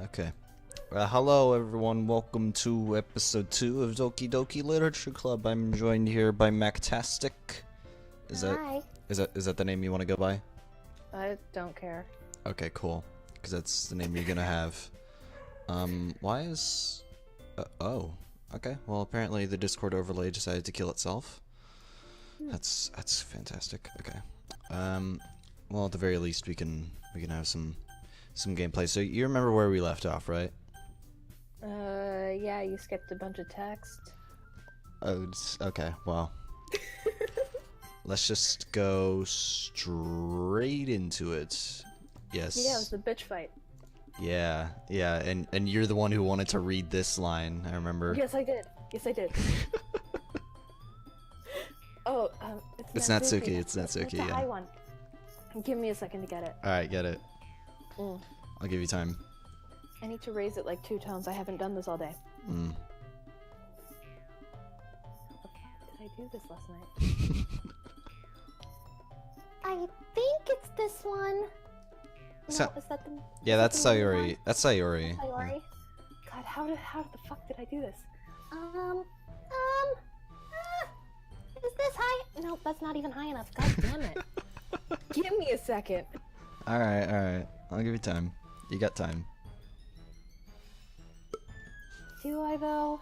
Okay. Hello everyone, welcome to episode 2 of Doki-Doki Literature Club. I'm joined here by Mactastic. Hi. Is that the name you want to go by? I don't care. Okay, cool. Because that's the name you're gonna have. Why is... oh. Okay, well apparently the Discord overlay decided to kill itself. That's fantastic. Okay. Well at the very least we can have some gameplay. So you remember where we left off, right? Yeah, you skipped a bunch of text. Oh, okay, well. Let's just go straight into it. Yes. Yeah, it was the bitch fight. Yeah, and you're the one who wanted to read this line, I remember. Yes, I did. Yes, I did. Oh, it's Natsuki, it's Natsuki, it's a yeah. high one. Give me a second to get it. Alright, get it. I'll give you time. I need to raise it like 2 tones. I haven't done this all day. Mm. Did I do this last night? I think it's this one. So, no, is that the... Yeah, that's the Sayori. That's Sayori. Sayori? Yeah. God, how the fuck did I do this? Is this high? No, that's not even high enough. God damn it. Give me a second. Alright. I'll give you time. You got time. Do I, though?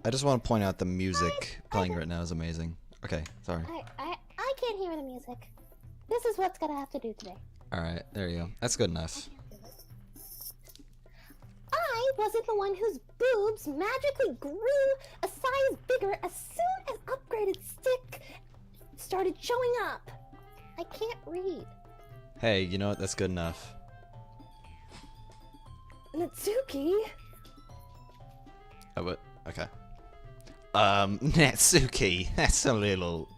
I just want to point out the music playing right now is amazing. Okay, sorry. I can't hear the music. This is what's gonna have to do today. Alright, there you go. That's good enough. I wasn't the one whose boobs magically grew a size bigger as soon as upgraded stick started showing up. I can't read. Hey, you know what? That's good enough. Natsuki? Oh, but okay. Natsuki, that's a little...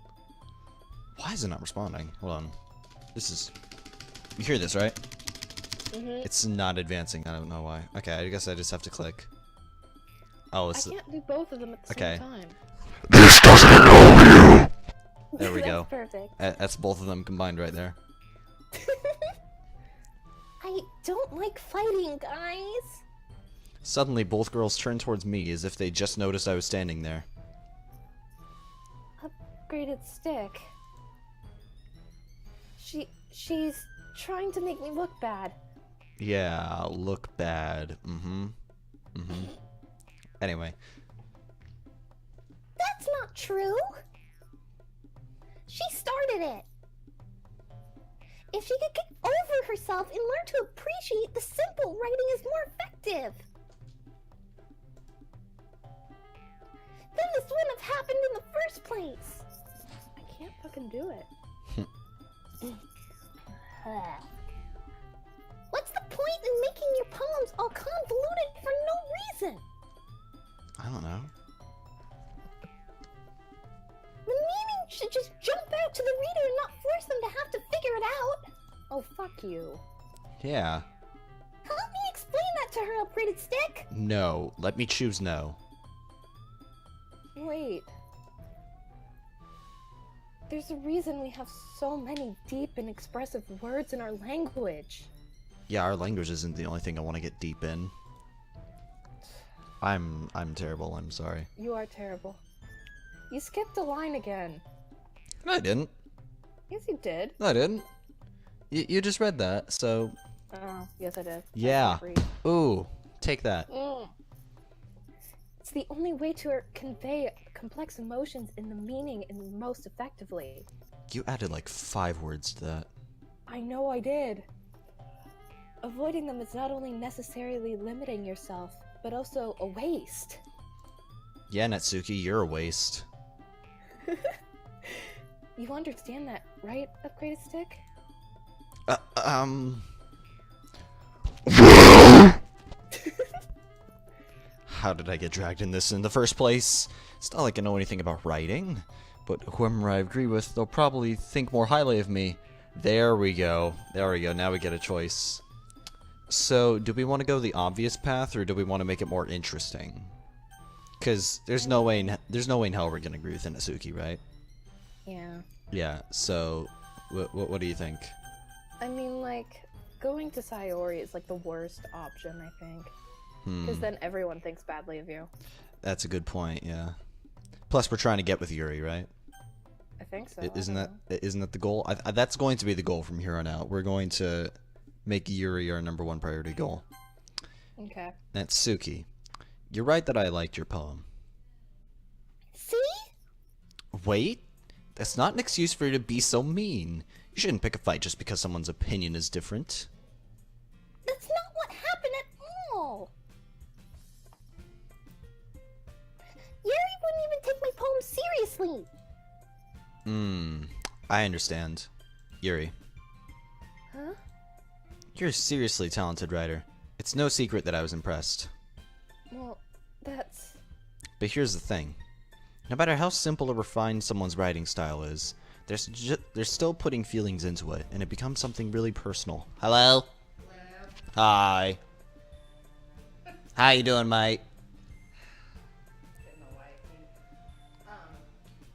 Why is it not responding? Hold on. This is... You hear this, right? Mm-hmm. It's not advancing, I don't know why. Okay, I guess I just have to click. Oh, it's... I can't do both of them at the Okay. same time. This doesn't involve you! There we go. That's perfect. That's both of them combined right there. I don't like fighting, guys. Suddenly, both girls turn towards me as if they just noticed I was standing there. Upgraded stick. She's trying to make me look bad. Yeah, look bad. Anyway. That's not true. She started it. If she could get over herself and learn to appreciate the simple, writing is more effective. Then this wouldn't have happened in the first place. I can't fucking do it. What's the point in making your poems all convoluted for no reason? I don't know. The meaning should just jump out to the reader and not force them to have to figure it out. Oh, fuck you. Yeah. Help me explain that to her, upgraded stick. No. Let me choose no. Wait. There's a reason we have so many deep and expressive words in our language. Yeah, our language isn't the only thing I want to get deep in. I'm terrible, I'm sorry. You are terrible. You skipped a line again. No, I didn't. Yes, you did. No, I didn't. You just read that, so... Oh, yes, I did. Yeah. Ooh, take that. It's the only way to convey complex emotions in the meaning and most effectively. You added like 5 words to that. I know I did. Avoiding them is not only necessarily limiting yourself, but also a waste. Yeah, Natsuki, you're a waste. You understand that, right, upgraded stick? How did I get dragged in this in the first place? It's not like I know anything about writing, but whoever I agree with, they'll probably think more highly of me. There we go. There we go. Now we get a choice. So, do we want to go the obvious path, or do we want to make it more interesting? Because there's no way in hell we're gonna agree with Natsuki, right? Yeah. Yeah. So, what do you think? I mean, like, going to Sayori is like the worst option, I think. Because then everyone thinks badly of you. That's a good point, yeah. Plus, we're trying to get with Yuri, right? I think so. Isn't that the goal? That's going to be the goal from here on out. We're going to make Yuri our #1 priority goal. Okay. Natsuki, you're right that I liked your poem. See? Wait, that's not an excuse for you to be so mean. You shouldn't pick a fight just because someone's opinion is different. That's not what happened at all. Yuri wouldn't even take my poem seriously. I understand. Yuri, Huh? you're a seriously talented writer. It's no secret that I was impressed. Well, that's... But here's the thing. No matter how simple or refined someone's writing style is, they're still putting feelings into it, and it becomes something really personal. Hello? Hello? Hi. How you doing, mate? Getting my wife in.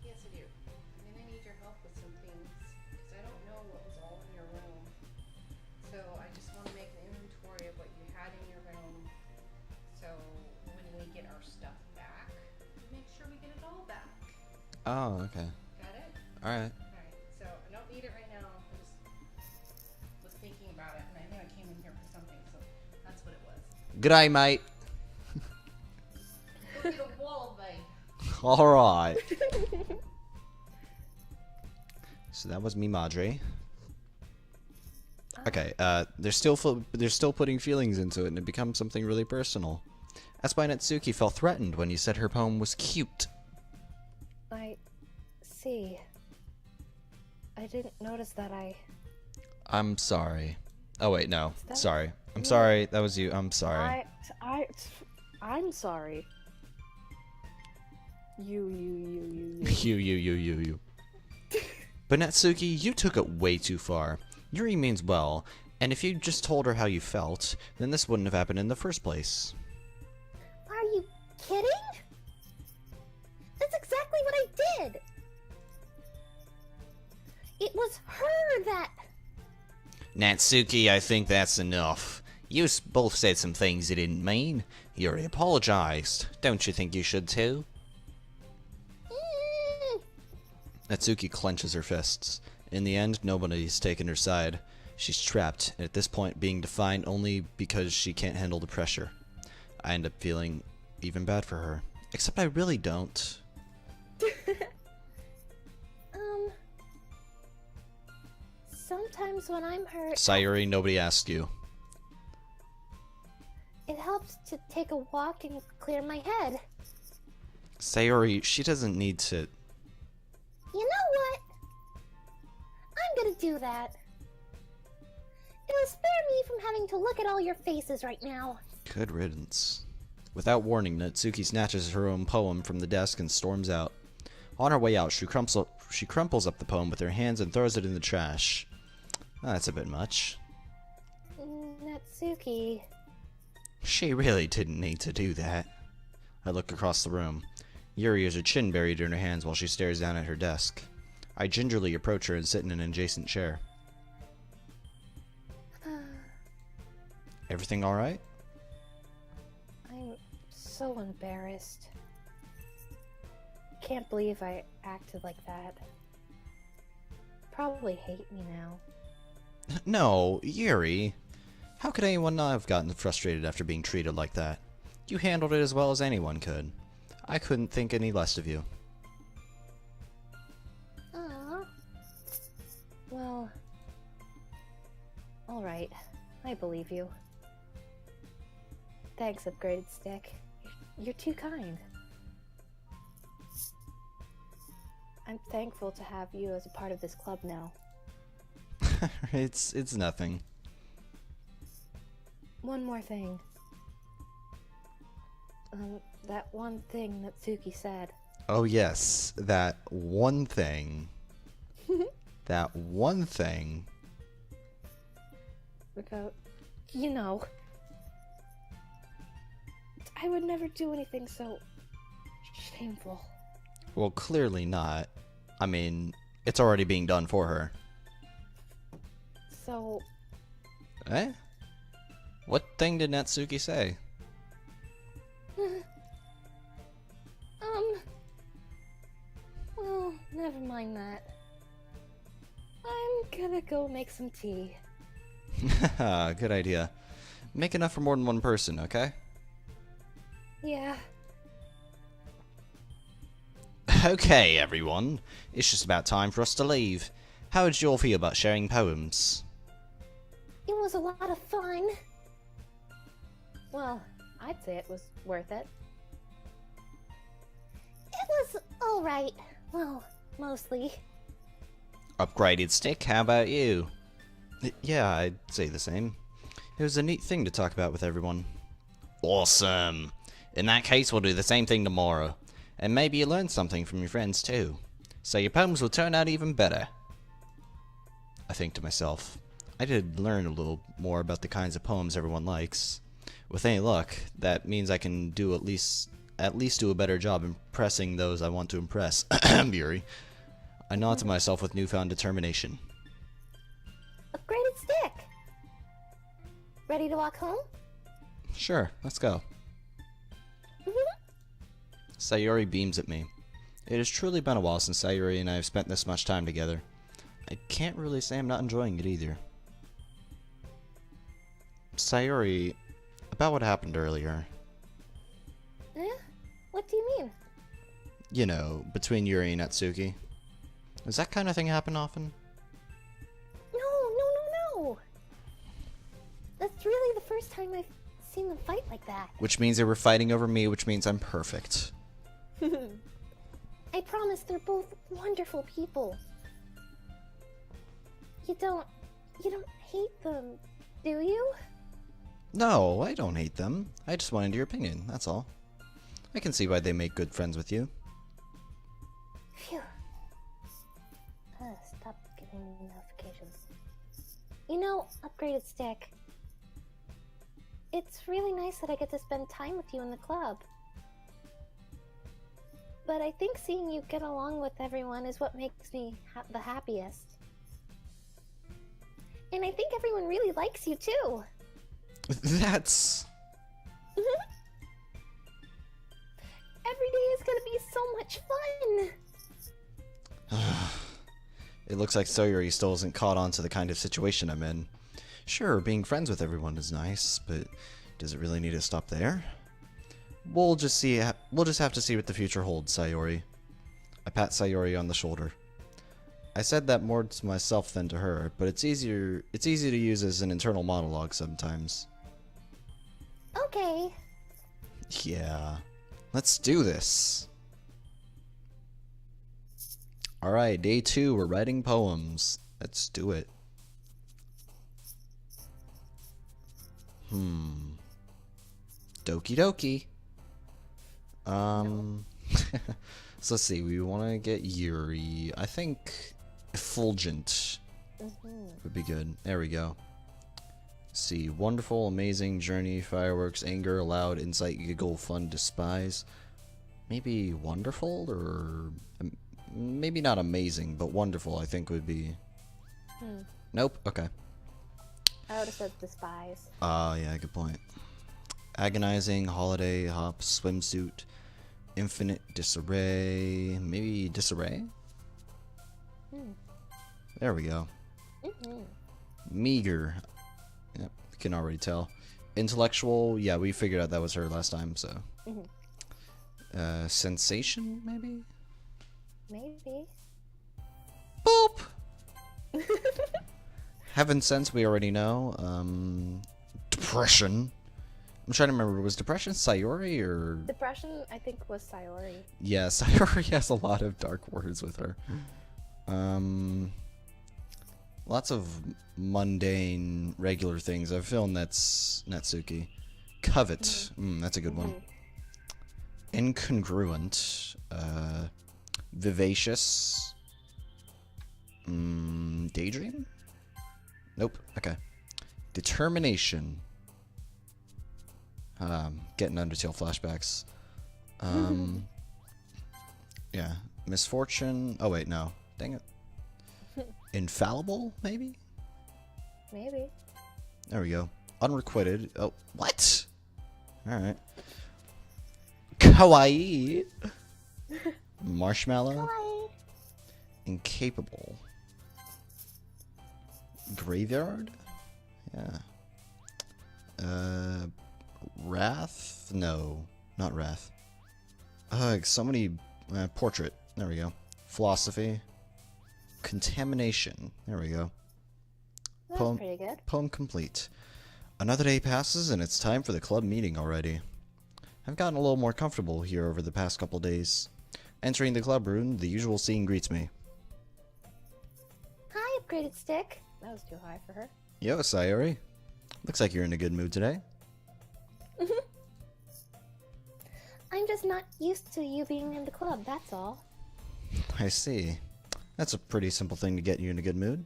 Yes, I do. I'm gonna need your help with some things, because I don't know what was all in your room. So I just want to make an inventory of what you had in your room, so when we get our stuff back, make sure we get it all back. Oh, okay. Got it? Alright. Alright, so I don't need it right now. I just was thinking about it, and I knew I came in here for something, so that's what it was. Good day, mate. Go get a wall, babe. Alright. So that was me, Madre. Okay, they're still putting feelings into it, and it becomes something really personal. That's why Natsuki felt threatened when you said her poem was cute. I see. I didn't notice that I'm sorry. Oh wait, no. that- Sorry. I'm sorry. That was you. I'm sorry. I'm sorry. You. You. But Natsuki, you took it way too far. Yuri means well, and if you just told her how you felt, then this wouldn't have happened in the first place. Are you kidding? That's exactly what I did. It was her that... Natsuki, I think that's enough. You both said some things you didn't mean. Yuri apologized. Don't you think you should too? Mm. Natsuki clenches her fists. In the end, nobody's taken her side. She's trapped, and at this point being defined only because she can't handle the pressure. I end up feeling even bad for her. Except I really don't. Sometimes when I'm hurt, Sayuri, nobody asked you. it helps to take a walk and clear my head. Sayuri, she doesn't need to... You know what? I'm gonna do that. It'll spare me from having to look at all your faces right now. Good riddance. Without warning, Natsuki snatches her own poem from the desk and storms out. On her way out, she crumples up the poem with her hands and throws it in the trash. That's a bit much. Natsuki. She really didn't need to do that. I look across the room. Yuri has her chin buried in her hands while she stares down at her desk. I gingerly approach her and sit in an adjacent chair. Everything alright? I'm so embarrassed. Can't believe I acted like that. Probably hate me now. No, Yuri. How could anyone not have gotten frustrated after being treated like that? You handled it as well as anyone could. I couldn't think any less of you. Aww. Well... Alright, I believe you. Thanks, Upgraded Stick. You're too kind. I'm thankful to have you as a part of this club now. It's nothing. One more thing. That one thing that Suki said. Oh yes, that one thing. That one thing. About, you know. I would never do anything so shameful. Well, clearly not. I mean, it's already being done for her. So, Eh? What thing did Natsuki say? Well, never mind that. I'm gonna go make some tea. Good idea. Make enough for more than one person, okay? Yeah. Okay, everyone. It's just about time for us to leave. How did you all feel about sharing poems? It was a lot of fun. Well, I'd say it was worth it. It was alright. Well, mostly. Upgraded stick, how about you? Yeah, I'd say the same. It was a neat thing to talk about with everyone. Awesome! In that case, we'll do the same thing tomorrow. And maybe you learn something from your friends too. So your poems will turn out even better. I think to myself, I did learn a little more about the kinds of poems everyone likes. With any luck, that means I can do at least do a better job impressing those I want to impress. Yuri. I nod to myself with newfound determination. Upgraded stick. Ready to walk home? Sure, let's go. Sayori beams at me. It has truly been a while since Sayori and I have spent this much time together. I can't really say I'm not enjoying it either. Sayori, about what happened earlier. Eh? What do you mean? You know, between Yuri and Natsuki. Does that kind of thing happen often? No. That's really the first time I've seen them fight like that. Which means they were fighting over me, which means I'm perfect. I promise they're both wonderful people. You don't hate them, do you? No, I don't hate them. I just wanted your opinion, that's all. I can see why they make good friends with you. Phew. Stop giving me notifications. You know, upgraded stick. It's really nice that I get to spend time with you in the club. But I think seeing you get along with everyone is what makes me the happiest. And I think everyone really likes you too. That's... Every day is gonna be so much fun! It looks like Sayori still isn't caught on to the kind of situation I'm in. Sure, being friends with everyone is nice, but does it really need to stop there? We'll just have to see what the future holds, Sayori. I pat Sayori on the shoulder. I said that more to myself than to her, but it's easy to use as an internal monologue sometimes. Okay. Yeah. Let's do this. Alright, day 2, we're writing poems. Let's do it. Doki-Doki. So let's see, we want to get Yuri. I think Effulgent would be good. There we go. Let's see, wonderful, amazing, journey, fireworks, anger, loud, insight, giggle, fun, despise. Maybe wonderful, or maybe not amazing, but wonderful I think would be. Nope, okay. I would have said despise. Yeah, good point. Agonizing, holiday, hop, swimsuit, infinite, disarray, maybe disarray? There we go. Meager. Yep, you can already tell. Intellectual, yeah, we figured out that was her last time, so. Sensation, maybe? Maybe. Boop! Heaven sense, we already know. Depression. I'm trying to remember, was depression Sayori or... Depression, I think, was Sayori. Yeah, Sayori has a lot of dark words with her. Lots of mundane, regular things. I feel that's Natsuki. Covet. That's a good one. Incongruent. Vivacious. Daydream? Nope. Okay. Determination. Getting Undertale flashbacks. Yeah. Misfortune. Oh, wait, no. Dang it. Infallible, maybe? Maybe. There we go. Unrequited. Oh, what? Alright. Kawaii. Marshmallow. Kawaii. Incapable. Graveyard? Yeah. Wrath? No, not Wrath. So many. Portrait. There we go. Philosophy. Contamination. There we go. That's Poem, pretty good. poem complete. Another day passes and it's time for the club meeting already. I've gotten a little more comfortable here over the past couple days. Entering the club room, the usual scene greets me. Hi, upgraded stick. That was too high for her. Yo, Sayori. Looks like you're in a good mood today. I'm just not used to you being in the club, that's all. I see. That's a pretty simple thing to get you in a good mood.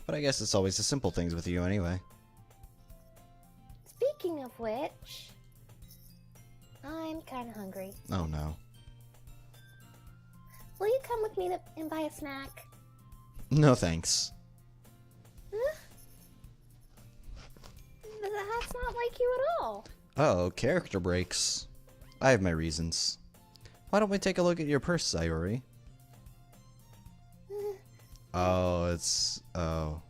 But I guess it's always the simple things with you anyway. Speaking of which, I'm kinda hungry. Oh no. Will you come with me and buy a snack? No thanks. Huh? That's not like you at all. Oh, character breaks. I have my reasons. Why don't we take a look at your purse, Sayori? Oh, it's... oh.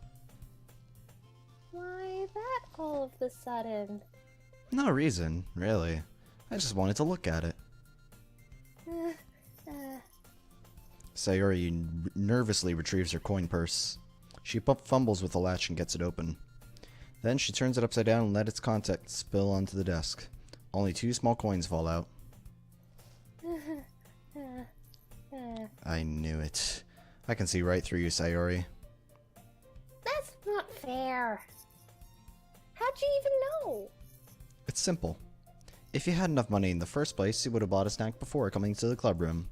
Why that all of a sudden? No reason, really. I just wanted to look at it. Sayori nervously retrieves her coin purse. She fumbles with the latch and gets it open. Then she turns it upside down and lets its contents spill onto the desk. Only 2 small coins fall out. I knew it. I can see right through you, Sayori. That's not fair. How'd you even know? It's simple. If you had enough money in the first place, you would have bought a snack before coming to the club room.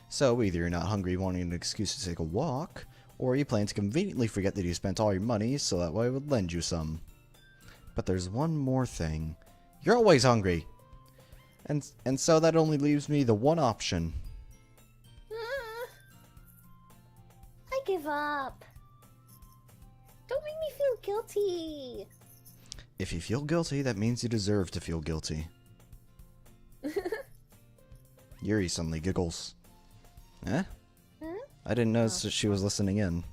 So either you're not hungry wanting an excuse to take a walk, or you plan to conveniently forget that you spent all your money so that way I would lend you some. But there's one more thing. You're always hungry. And so that only leaves me the one option. I give up. Don't make me feel guilty. If you feel guilty, that means you deserve to feel guilty. Yuri suddenly giggles. Eh? Huh? I didn't notice that she was listening in.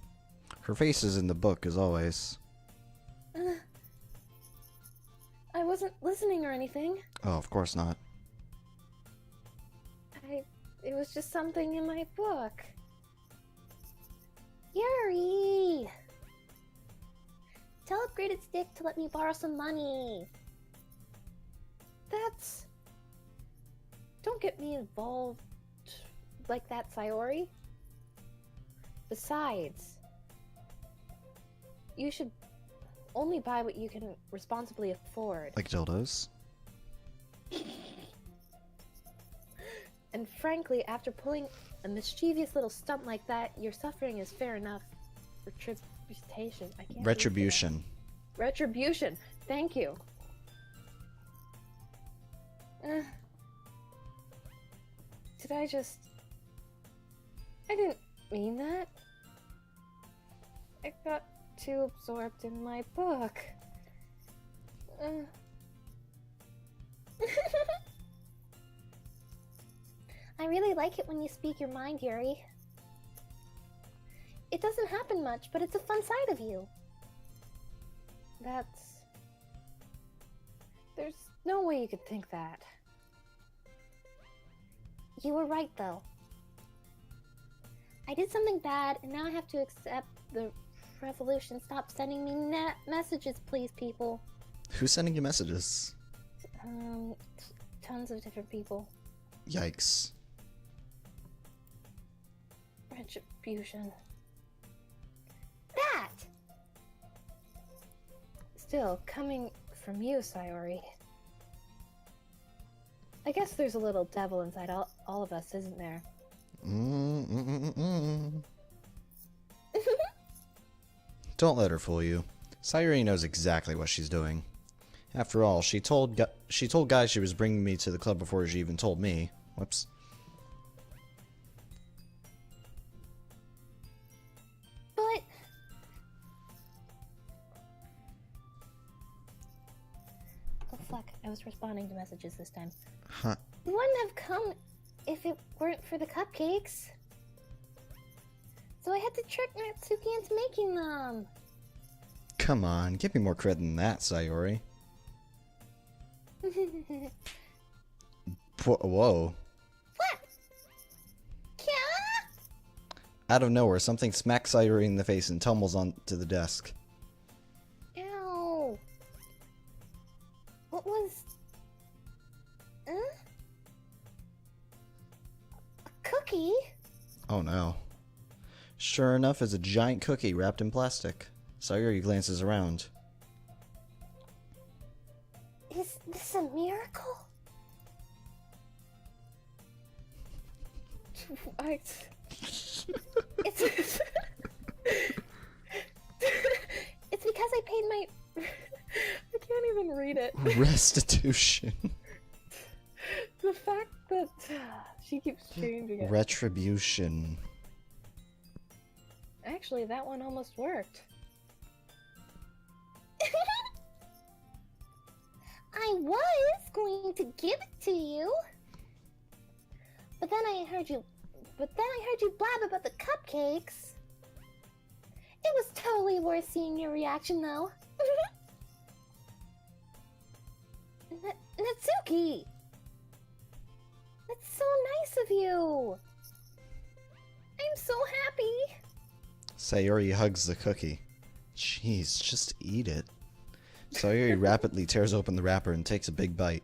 Her face is in the book, as always. I wasn't listening or anything. Oh, of course not. It was just something in my book. Yuri! Tell upgraded stick to let me borrow some money. That's... Don't get me involved like that, Sayori. Besides, you should only buy what you can responsibly afford. Like dildos? And frankly, after pulling a mischievous little stunt like that, your suffering is fair enough. Retribution. I can't. Retribution. Retribution. Thank you. Did I just... I didn't mean that. I got too absorbed in my book. I really like it when you speak your mind, Yuri. It doesn't happen much, but it's a fun side of you. That's... There's no way you could think that. You were right, though. I did something bad, and now I have to accept the revolution. Stop sending me messages, please, people. Who's sending you messages? Tons of different people. Yikes. Retribution. That! Still, coming from you, Sayori. I guess there's a little devil inside all of us, isn't there? Don't let her fool you. Sayori knows exactly what she's doing. After all, she told guys she was bringing me to the club before she even told me. Whoops. But... was responding to messages this time. Huh. You wouldn't have come if it weren't for the cupcakes. So I had to trick Natsuki into making them. Come on, give me more credit than that, Sayori. Whoa. What? Yeah? Out of nowhere, something smacks Sayori in the face and tumbles onto the desk. Ow. What was... A cookie? Oh no. Sure enough, it's a giant cookie wrapped in plastic. Sayori glances around. Is this a miracle? What? It's it's because I paid my... I can't even read it. Restitution. The fact that she keeps changing it. Retribution. Actually, that one almost worked. I was going to give it to you. But then I heard you blab about the cupcakes. It was totally worth seeing your reaction though. Natsuki! That's so nice of you. I'm so happy. Sayori hugs the cookie. Jeez, just eat it. Sayori rapidly tears open the wrapper and takes a big bite.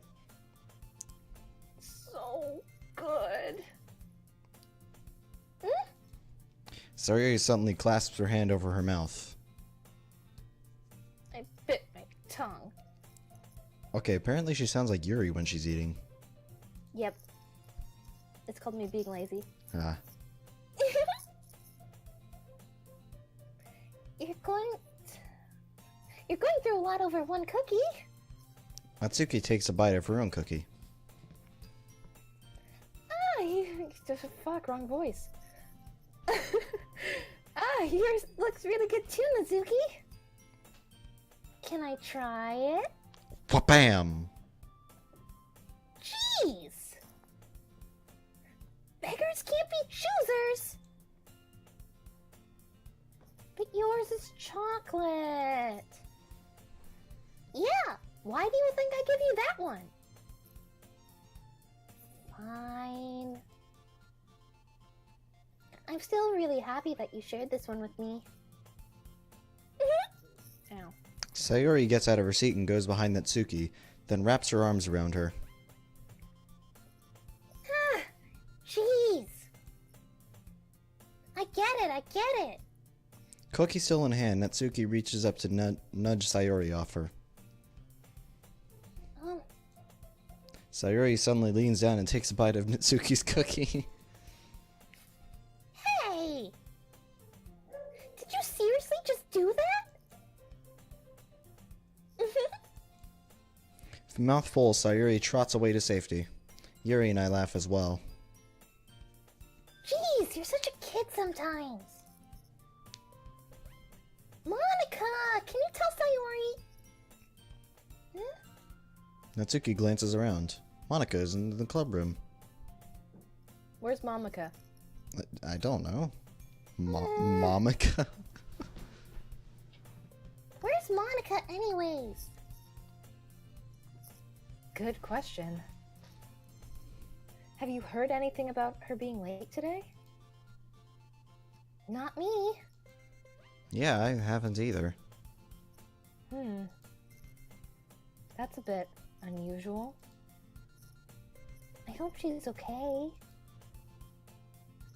So good. Sayori suddenly clasps her hand over her mouth. I bit my tongue. Okay, apparently she sounds like Yuri when she's eating. Yep. It's called me being lazy. Ah. You're going through a lot over one cookie. Natsuki takes a bite of her own cookie. Fuck, wrong voice. Yours looks really good too, Natsuki. Can I try it? Wha-bam! Jeez! Beggars can't be choosers! But yours is chocolate. Yeah, why do you think I give you that one? Fine. I'm still really happy that you shared this one with me. Ow. Sayori gets out of her seat and goes behind Natsuki, then wraps her arms around her. Jeez. I get it. Cookie still in hand, Natsuki reaches up to nudge Sayori off her. Oh, Sayori suddenly leans down and takes a bite of Natsuki's cookie. hey! Did you seriously just do that? With mouth full, Sayori trots away to safety. Yuri and I laugh as well. Jeez, you're such a kid sometimes. Monika, can you tell Sayori? Natsuki glances around. Monika is in the club room. Where's Monika? I don't know. Momika? Where's Monika anyways? Good question. Have you heard anything about her being late today? Not me. Yeah, I haven't either. That's a bit unusual. I hope she's okay.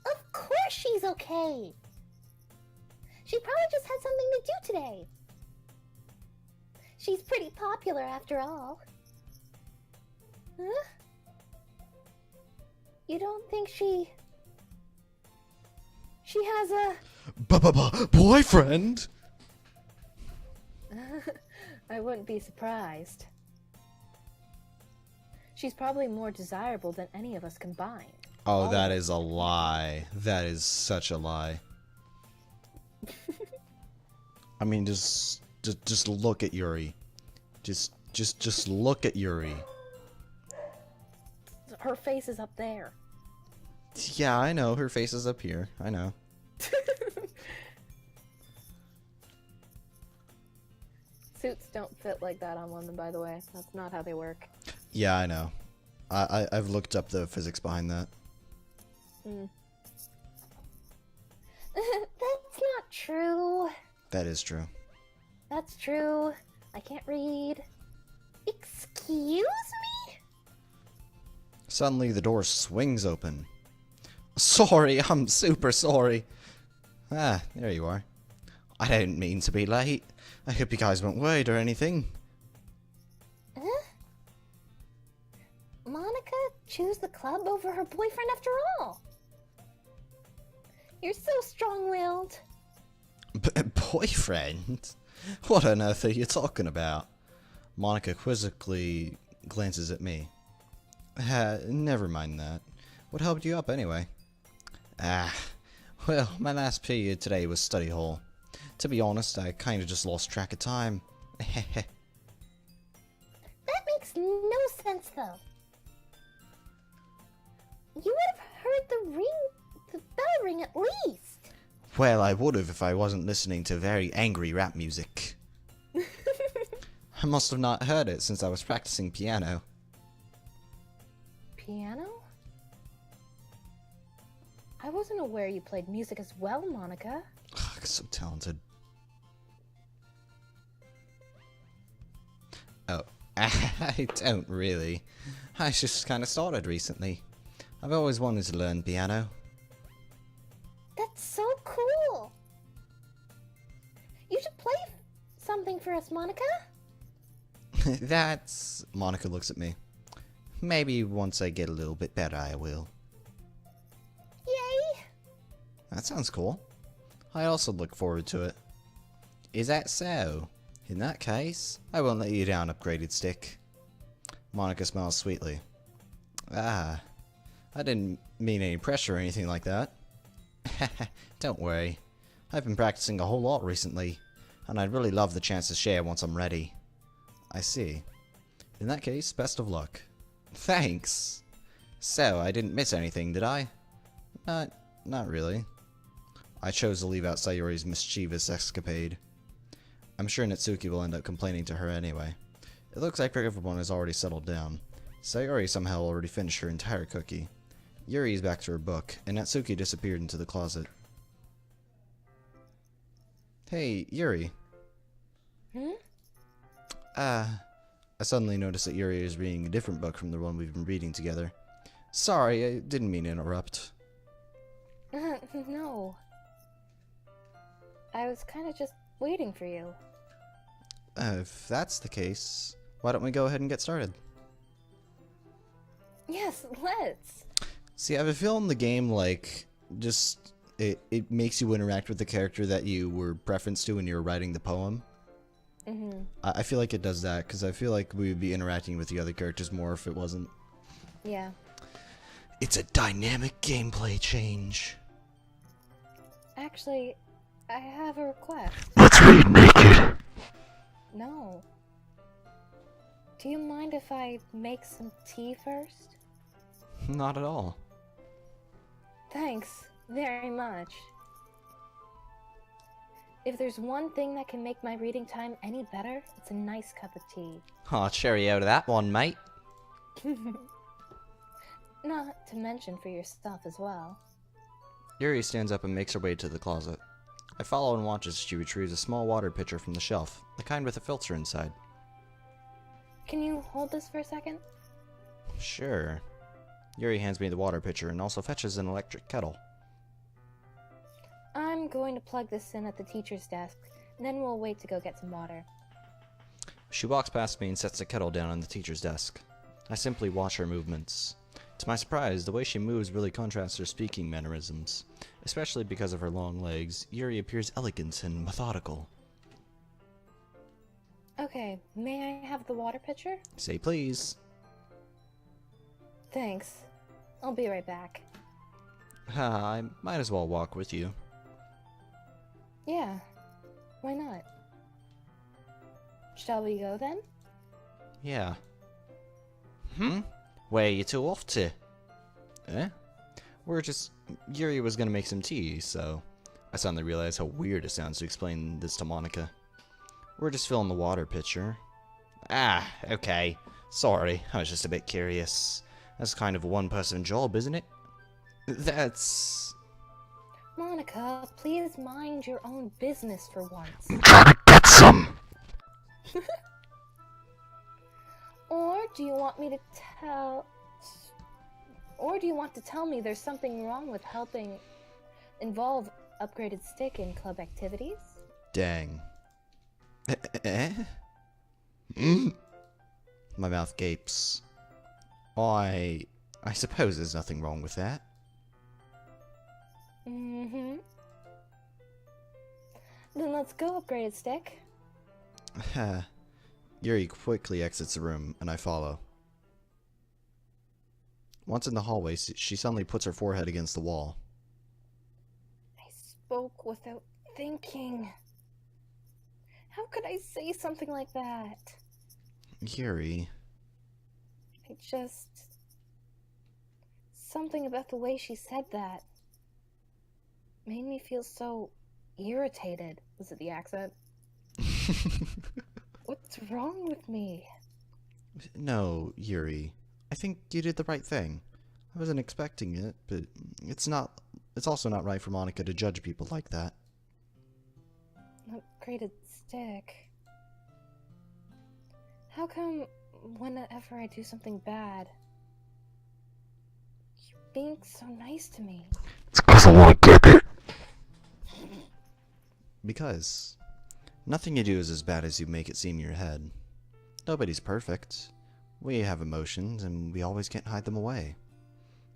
Of course she's okay. She probably just had something to do today. She's pretty popular after all. Huh? You don't think she has a... Boyfriend? I wouldn't be surprised. She's probably more desirable than any of us combined. Oh, that is a lie. That is such a lie. I mean, just look at Yuri. Just Just look at Yuri. Her face is up there. Yeah, I know. Her face is up here. I know. Suits don't fit like that on women, by the way. That's not how they work. Yeah, I know. I've looked up the physics behind that. Mm. That's not true. That is true. That's true. I can't read. Excuse me? Suddenly, the door swings open. Sorry, I'm super sorry. Ah, there you are. I didn't mean to be late. I hope you guys weren't worried or anything. Huh? Monica chose the club over her boyfriend after all. You're so strong-willed. Boyfriend? What on earth are you talking about? Monika quizzically glances at me. Never mind that. What helped you up anyway? Well, my last period today was study hall. To be honest, I kinda just lost track of time. That makes no sense, though. You would have heard the bell ring at least. Well, I would've if I wasn't listening to very angry rap music. I must have not heard it since I was practicing piano. Piano? I wasn't aware you played music as well, Monika. Ugh, so talented. Oh, I don't really. I just kinda started recently. I've always wanted to learn piano. That's so cool. You should play something for us, Monica. That's... Monika looks at me. Maybe once I get a little bit better, I will. Yay! That sounds cool. I also look forward to it. Is that so? In that case, I won't let you down, upgraded stick. Monika smiles sweetly. I didn't mean any pressure or anything like that. Don't worry. I've been practicing a whole lot recently, and I'd really love the chance to share once I'm ready. I see. In that case, best of luck. Thanks! So, I didn't miss anything, did I? Not really. I chose to leave out Sayori's mischievous escapade. I'm sure Natsuki will end up complaining to her anyway. It looks like everyone has already settled down. Sayori somehow already finished her entire cookie. Yuri is back to her book, and Natsuki disappeared into the closet. Hey, Yuri. I suddenly noticed that Yuri is reading a different book from the one we've been reading together. Sorry, I didn't mean to interrupt. No. I was kind of just waiting for you. If that's the case, why don't we go ahead and get started? Yes, let's. See, I have a feeling the game, like, just, it makes you interact with the character that you were preferenced to when you were writing the poem. Mm-hmm. I feel like it does that, because I feel like we would be interacting with the other characters more if it wasn't. Yeah. It's a dynamic gameplay change. Actually, I have a request. Let's read naked! No. Do you mind if I make some tea first? Not at all. Thanks very much. If there's one thing that can make my reading time any better, it's a nice cup of tea. Aw, cheerio to that one, mate. Not to mention for your stuff as well. Yuri stands up and makes her way to the closet. I follow and watch as she retrieves a small water pitcher from the shelf, the kind with a filter inside. Can you hold this for a second? Sure. Yuri hands me the water pitcher and also fetches an electric kettle. I'm going to plug this in at the teacher's desk, and then we'll wait to go get some water. She walks past me and sets the kettle down on the teacher's desk. I simply watch her movements. To my surprise, the way she moves really contrasts her speaking mannerisms. Especially because of her long legs, Yuri appears elegant and methodical. Okay, may I have the water pitcher? Say please. Thanks. I'll be right back. I might as well walk with you. Yeah, why not? Shall we go then? Yeah. Where you two off to? Eh? Yuri was gonna make some tea, so I suddenly realized how weird it sounds to explain this to Monika. We're just filling the water pitcher. Ah, okay. Sorry, I was just a bit curious. That's kind of a one-person job, isn't it? That's... Monica, please mind your own business for once. I'm trying to get some! Or do you want to tell me there's something wrong with helping involve upgraded stick in club activities? Dang. My mouth gapes. I suppose there's nothing wrong with that. Mm-hmm. Then let's go, upgraded stick. Yuri quickly exits the room, and I follow. Once in the hallway, she suddenly puts her forehead against the wall. I spoke without thinking. How could I say something like that? Yuri... Something about the way she said that made me feel so irritated. Was it the accent? What's wrong with me? No, Yuri. I think you did the right thing. I wasn't expecting it, but it's also not right for Monika to judge people like that. Upgraded stick. How come whenever I do something bad, you're being so nice to me? It's because I want to get it. Because nothing you do is as bad as you make it seem in your head. Nobody's perfect. We have emotions, and we always can't hide them away.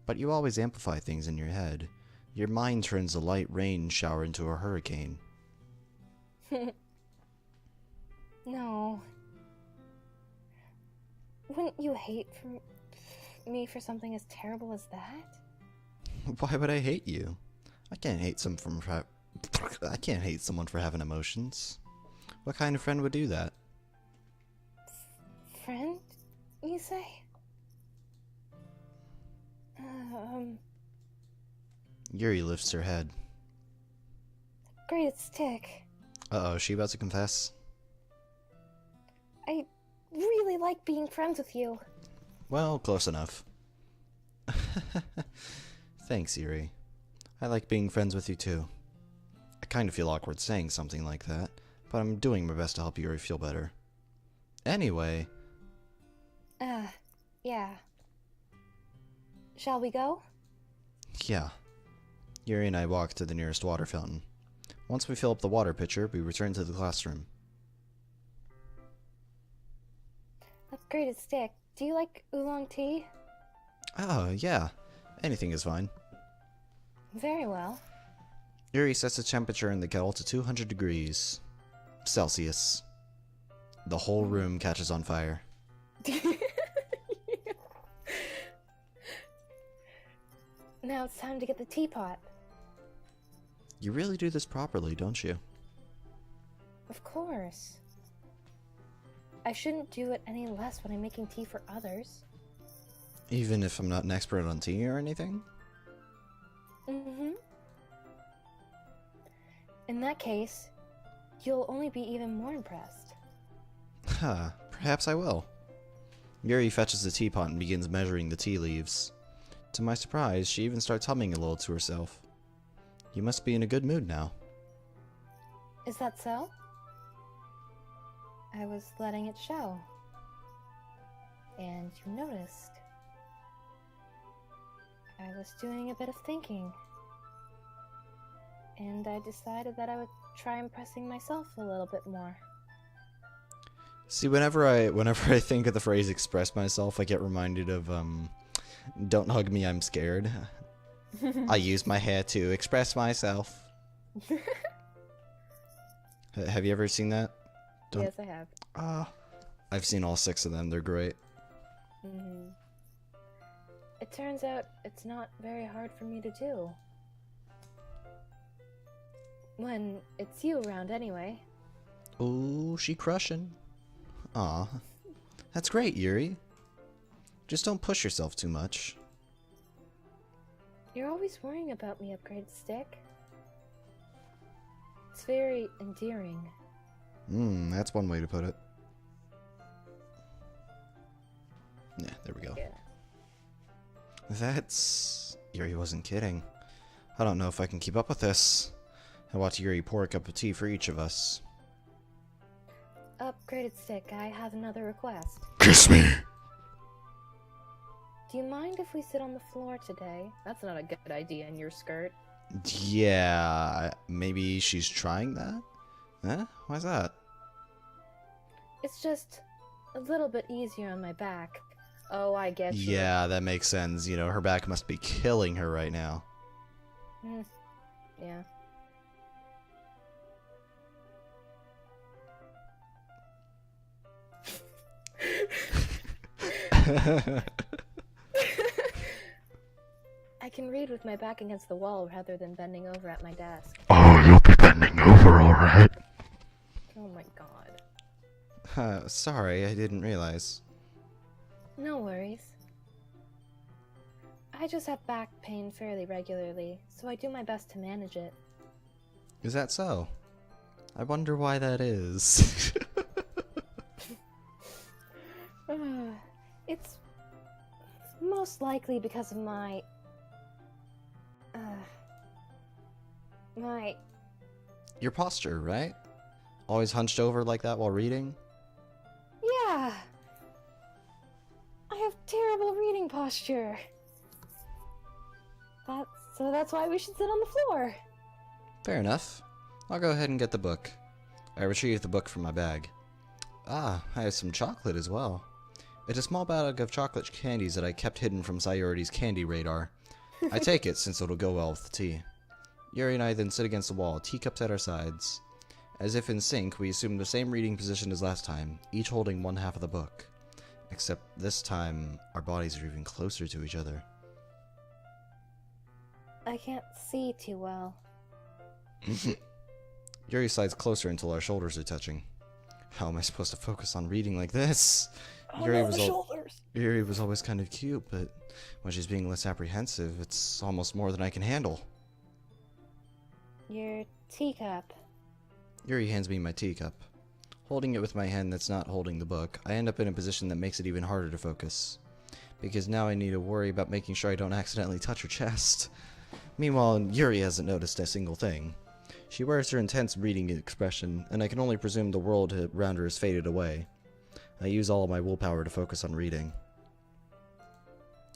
But you always amplify things in your head. Your mind turns a light rain shower into a hurricane. No. Wouldn't you hate me for something as terrible as that? Why would I hate you? I can't hate someone for having emotions. What kind of friend would do that? Friend, you say? Yuri lifts her head. Great stick. Uh-oh, is she about to confess? I really like being friends with you. Well, close enough. Thanks, Yuri. I like being friends with you too. I kind of feel awkward saying something like that, but I'm doing my best to help Yuri feel better. Anyway... Yeah. Shall we go? Yeah. Yuri and I walk to the nearest water fountain. Once we fill up the water pitcher, we return to the classroom. Upgraded stick. Do you like oolong tea? Oh, yeah. Anything is fine. Very well. Yuri sets the temperature in the kettle to 200 degrees Celsius. The whole room catches on fire. Now it's time to get the teapot. You really do this properly, don't you? Of course. I shouldn't do it any less when I'm making tea for others. Even if I'm not an expert on tea or anything? Mm-hmm. In that case, you'll only be even more impressed. Huh, perhaps I will. Yuri fetches the teapot and begins measuring the tea leaves. To my surprise, she even starts humming a little to herself. You must be in a good mood now. Is that so? I was letting it show. And you noticed. I was doing a bit of thinking. And I decided that I would try impressing myself a little bit more. See, whenever I think of the phrase express myself, I get reminded of, don't hug me, I'm scared. I use my hair to express myself. Have you ever seen that? Yes, I have. I've seen all 6 of them. They're great. Mm-hmm. It turns out it's not very hard for me to do. When it's you around, anyway. Ooh, she crushing. Aw. That's great, Yuri. Just don't push yourself too much. You're always worrying about me, Upgraded Stick. It's very endearing. That's one way to put it. Yeah, there we go. Yeah. That's... Yuri wasn't kidding. I don't know if I can keep up with this. I watch Yuri pour a cup of tea for each of us. Upgraded Stick, I have another request. Kiss me! Do you mind if we sit on the floor today? That's not a good idea in your skirt. Yeah, maybe she's trying that? Huh? Why's that? It's just a little bit easier on my back. Oh, I get you. Yeah, that makes sense. You know, her back must be killing her right now. Yeah. I can read with my back against the wall rather than bending over at my desk. Oh, you'll be bending over, alright. Oh my god. Sorry, I didn't realize. No worries. I just have back pain fairly regularly, so I do my best to manage it. Is that so? I wonder why that is. It's most likely because of my Your posture, right? Always hunched over like that while reading? yeah. I have terrible reading posture. So that's why we should sit on the floor. Fair enough. I'll go ahead and get the book. I retrieve the book from my bag. Ah, I have some chocolate as well. It's a small bag of chocolate candies that I kept hidden from Sayori's candy radar. I take it since it'll go well with the tea. Yuri and I then sit against the wall, teacups at our sides. As if in sync, we assume the same reading position as last time, each holding one half of the book. Except this time, our bodies are even closer to each other. I can't see too well. Yuri slides closer until our shoulders are touching. How am I supposed to focus on reading like this? Yuri was always kind of cute, but when she's being less apprehensive, it's almost more than I can handle. Your teacup. Yuri hands me my teacup. Holding it with my hand that's not holding the book, I end up in a position that makes it even harder to focus. Because now I need to worry about making sure I don't accidentally touch her chest. Meanwhile, Yuri hasn't noticed a single thing. She wears her intense reading expression, and I can only presume the world around her has faded away. I use all of my willpower to focus on reading.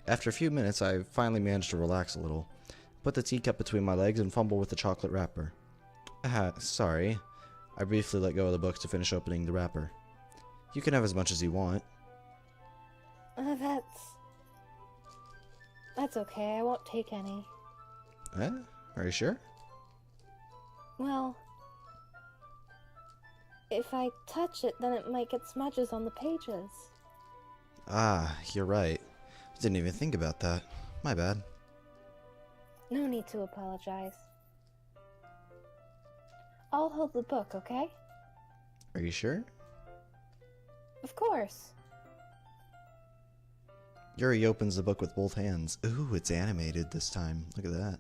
After a few minutes, I finally manage to relax a little, put the teacup between my legs, and fumble with the chocolate wrapper. Sorry. I briefly let go of the book to finish opening the wrapper. You can have as much as you want. That's okay, I won't take any. Are you sure? Well, if I touch it, then it might get smudges on the pages. Ah, you're right. Didn't even think about that. My bad. No need to apologize. I'll hold the book, okay? Are you sure? Of course. Yuri opens the book with both hands. Ooh, it's animated this time. Look at that.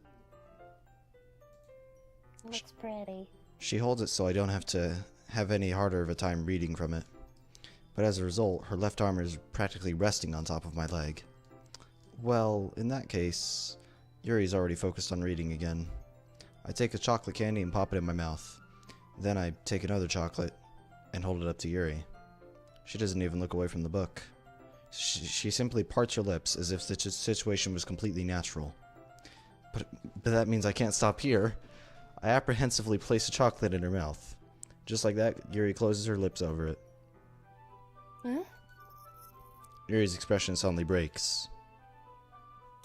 Looks pretty. She holds it so I don't have to have any harder of a time reading from it. But as a result, her left arm is practically resting on top of my leg. Well, in that case, Yuri's already focused on reading again. I take a chocolate candy and pop it in my mouth. Then I take another chocolate and hold it up to Yuri. She doesn't even look away from the book. She simply parts her lips as if the situation was completely natural. But that means I can't stop here. I apprehensively place a chocolate in her mouth. Just like that, Yuri closes her lips over it. Huh? Yuri's expression suddenly breaks.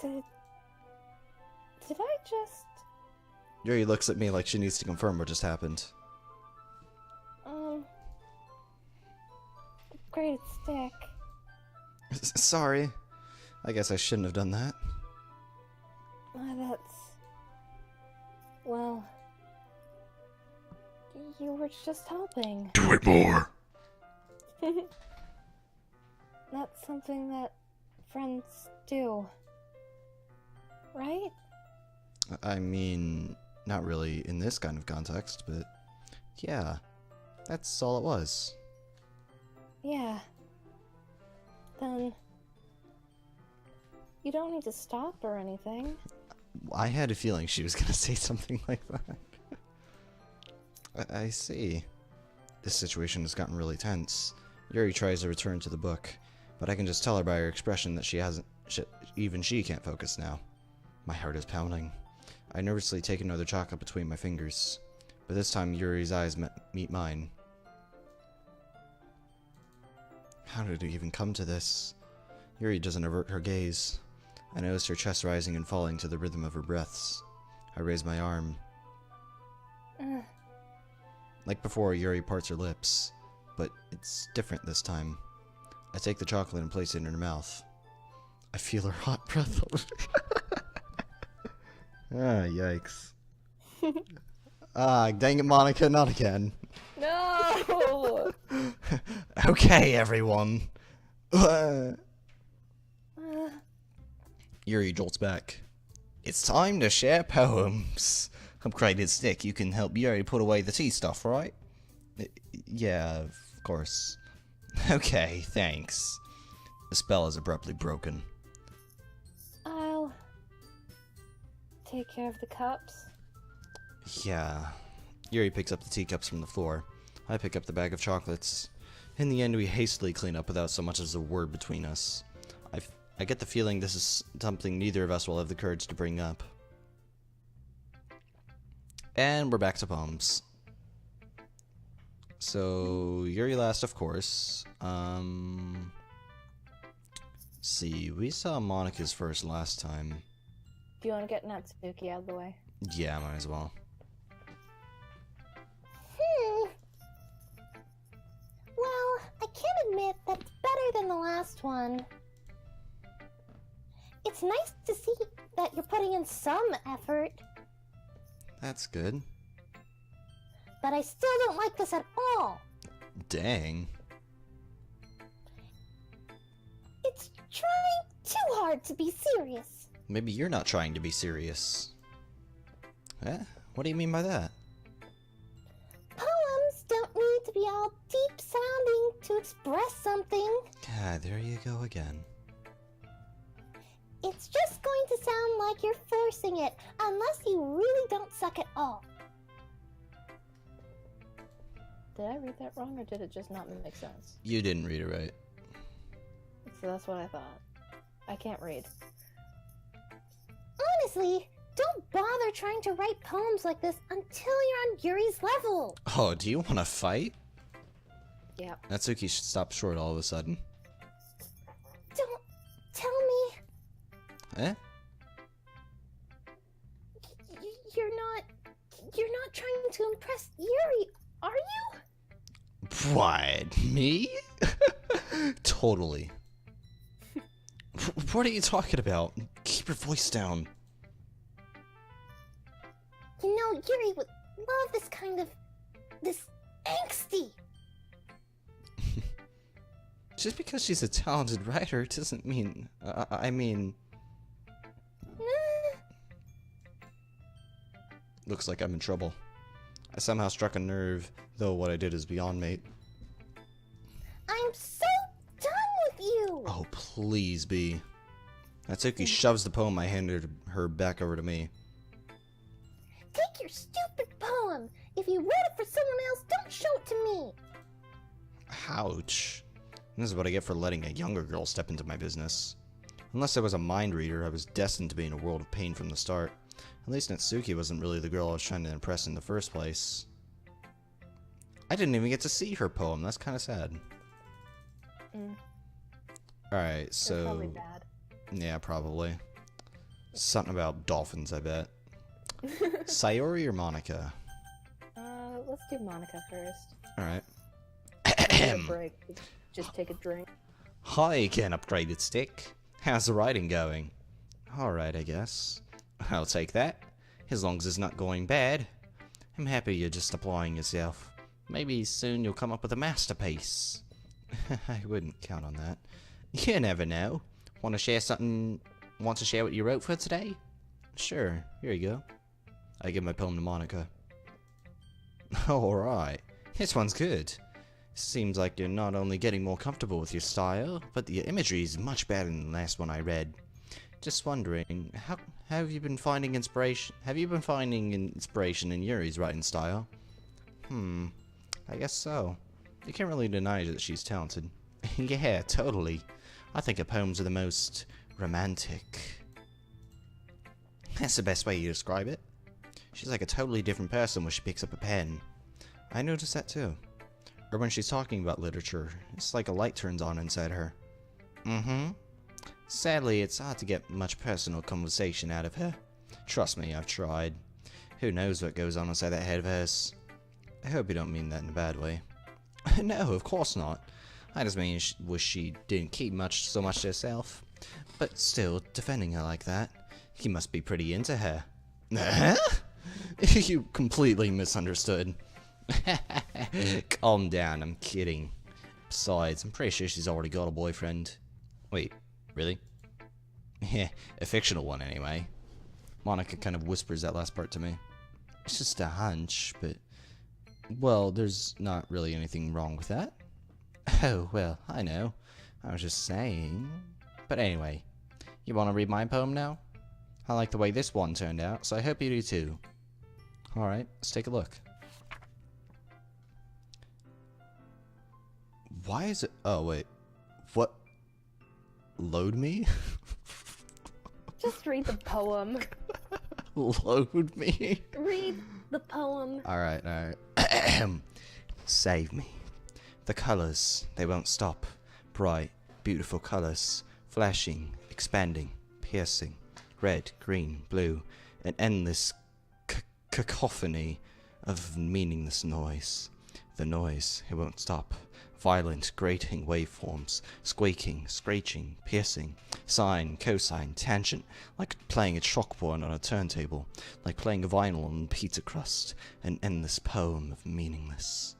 Did I just... Yuri looks at me like she needs to confirm what just happened. Great stick. Sorry. I guess I shouldn't have done that. Well... You were just helping. Do it more! that's something that friends do. Right? I mean, not really in this kind of context, but yeah, that's all it was. Yeah. Then you don't need to stop or anything. I had a feeling she was gonna say something like that. I see. This situation has gotten really tense. Yuri tries to return to the book, but I can just tell her by her expression that even she can't focus now. My heart is pounding. I nervously take another chocolate between my fingers, but this time Yuri's eyes meet mine. How did it even come to this? Yuri doesn't avert her gaze. I notice her chest rising and falling to the rhythm of her breaths. I raise my arm. Like before, Yuri parts her lips, but it's different this time. I take the chocolate and place it in her mouth. I feel her hot breath. Yikes. Dang it, Monika, not again. No! Okay, everyone. Yuri jolts back. It's time to share poems. Upgraded stick, you can help Yuri put away the tea stuff, right? Yeah, of course. Okay, thanks. The spell is abruptly broken. I'll take care of the cups. Yeah. Yuri picks up the teacups from the floor. I pick up the bag of chocolates. In the end, we hastily clean up without so much as a word between us. I get the feeling this is something neither of us will have the courage to bring up. And we're back to poems. So, Yuri last, of course. See, we saw Monika's first last time. Do you want to get Natsuki out of the way? Yeah, might as well. Well, I can admit that it's better than the last one. It's nice to see that you're putting in some effort, That's good. but I still don't like this at all. Dang. It's trying too hard to be serious. Maybe you're not trying to be serious. Eh? What do you mean by that? Poems don't need to be all deep sounding to express something. God, there you go again. It's just going to sound like you're forcing it, unless you really don't suck at all. Did I read that wrong, or did it just not make sense? You didn't read it right. So that's what I thought. I can't read. Honestly, don't bother trying to write poems like this until you're on Yuri's level. Oh, do you want to fight? Yeah. Natsuki should stop short all of a sudden. Don't tell me Eh? you're not trying to impress Yuri, are you? What? Me? Totally. What are you talking about? Keep your voice down. You know, Yuri would love this angsty. Just because she's a talented writer doesn't mean... I mean... Looks like I'm in trouble. I somehow struck a nerve, though what I did is beyond mate. I'm so done with you. Oh, please be. Natsuki shoves the poem I handed her back over to me. Take your stupid poem. If you wrote it for someone else, don't show it to me. Ouch. This is what I get for letting a younger girl step into my business. Unless I was a mind reader, I was destined to be in a world of pain from the start. At least Natsuki wasn't really the girl I was trying to impress in the first place. I didn't even get to see her poem. That's kind of sad. Alright, That's so... probably bad. Yeah, probably. Something about dolphins, I bet. Sayori or Monika? Let's do Monika first. Alright. Take a break. Just take a drink. Hi again, upgraded stick. How's the writing going? Alright, I guess. I'll take that. As long as it's not going bad. I'm happy you're just applying yourself. Maybe soon you'll come up with a masterpiece. I wouldn't count on that. You never know. Want to share something? Want to share what you wrote for today? Sure, here you go. I give my poem to Monika. Alright, this one's good. Seems like you're not only getting more comfortable with your style, but the imagery is much better than the last one I read. Just wondering, how have you been finding inspiration? Have you been finding inspiration in Yuri's writing style? I guess so. You can't really deny that she's talented. Yeah, totally. I think her poems are the most romantic. That's the best way you describe it. She's like a totally different person when she picks up a pen. I noticed that too. Or when she's talking about literature, it's like a light turns on inside her. Sadly, it's hard to get much personal conversation out of her. Trust me, I've tried. Who knows what goes on inside that head of hers? I hope you don't mean that in a bad way. No, of course not. I just mean wish she didn't keep so much to herself. But still, defending her like that, he must be pretty into her. You completely misunderstood. Calm down, I'm kidding. Besides, I'm pretty sure she's already got a boyfriend. Wait, really? Yeah, a fictional one anyway. Monika kind of whispers that last part to me. It's just a hunch, but... Well, there's not really anything wrong with that. Oh, well, I know. I was just saying. But anyway, you want to read my poem now? I like the way this one turned out, so I hope you do too. Alright, let's take a look. Why is it... Oh, wait. What? Load me? Just read the poem. Load me? Read the poem. Alright, alright. Save me. The colors, they won't stop. Bright, beautiful colors. Flashing, expanding, piercing. Red, green, blue. An endless cacophony of meaningless noise. The noise, it won't stop. Violent, grating waveforms, squeaking, screeching, piercing, sine, cosine, tangent, like playing a chalkboard on a turntable, like playing a vinyl on pizza crust, an endless poem of meaningless.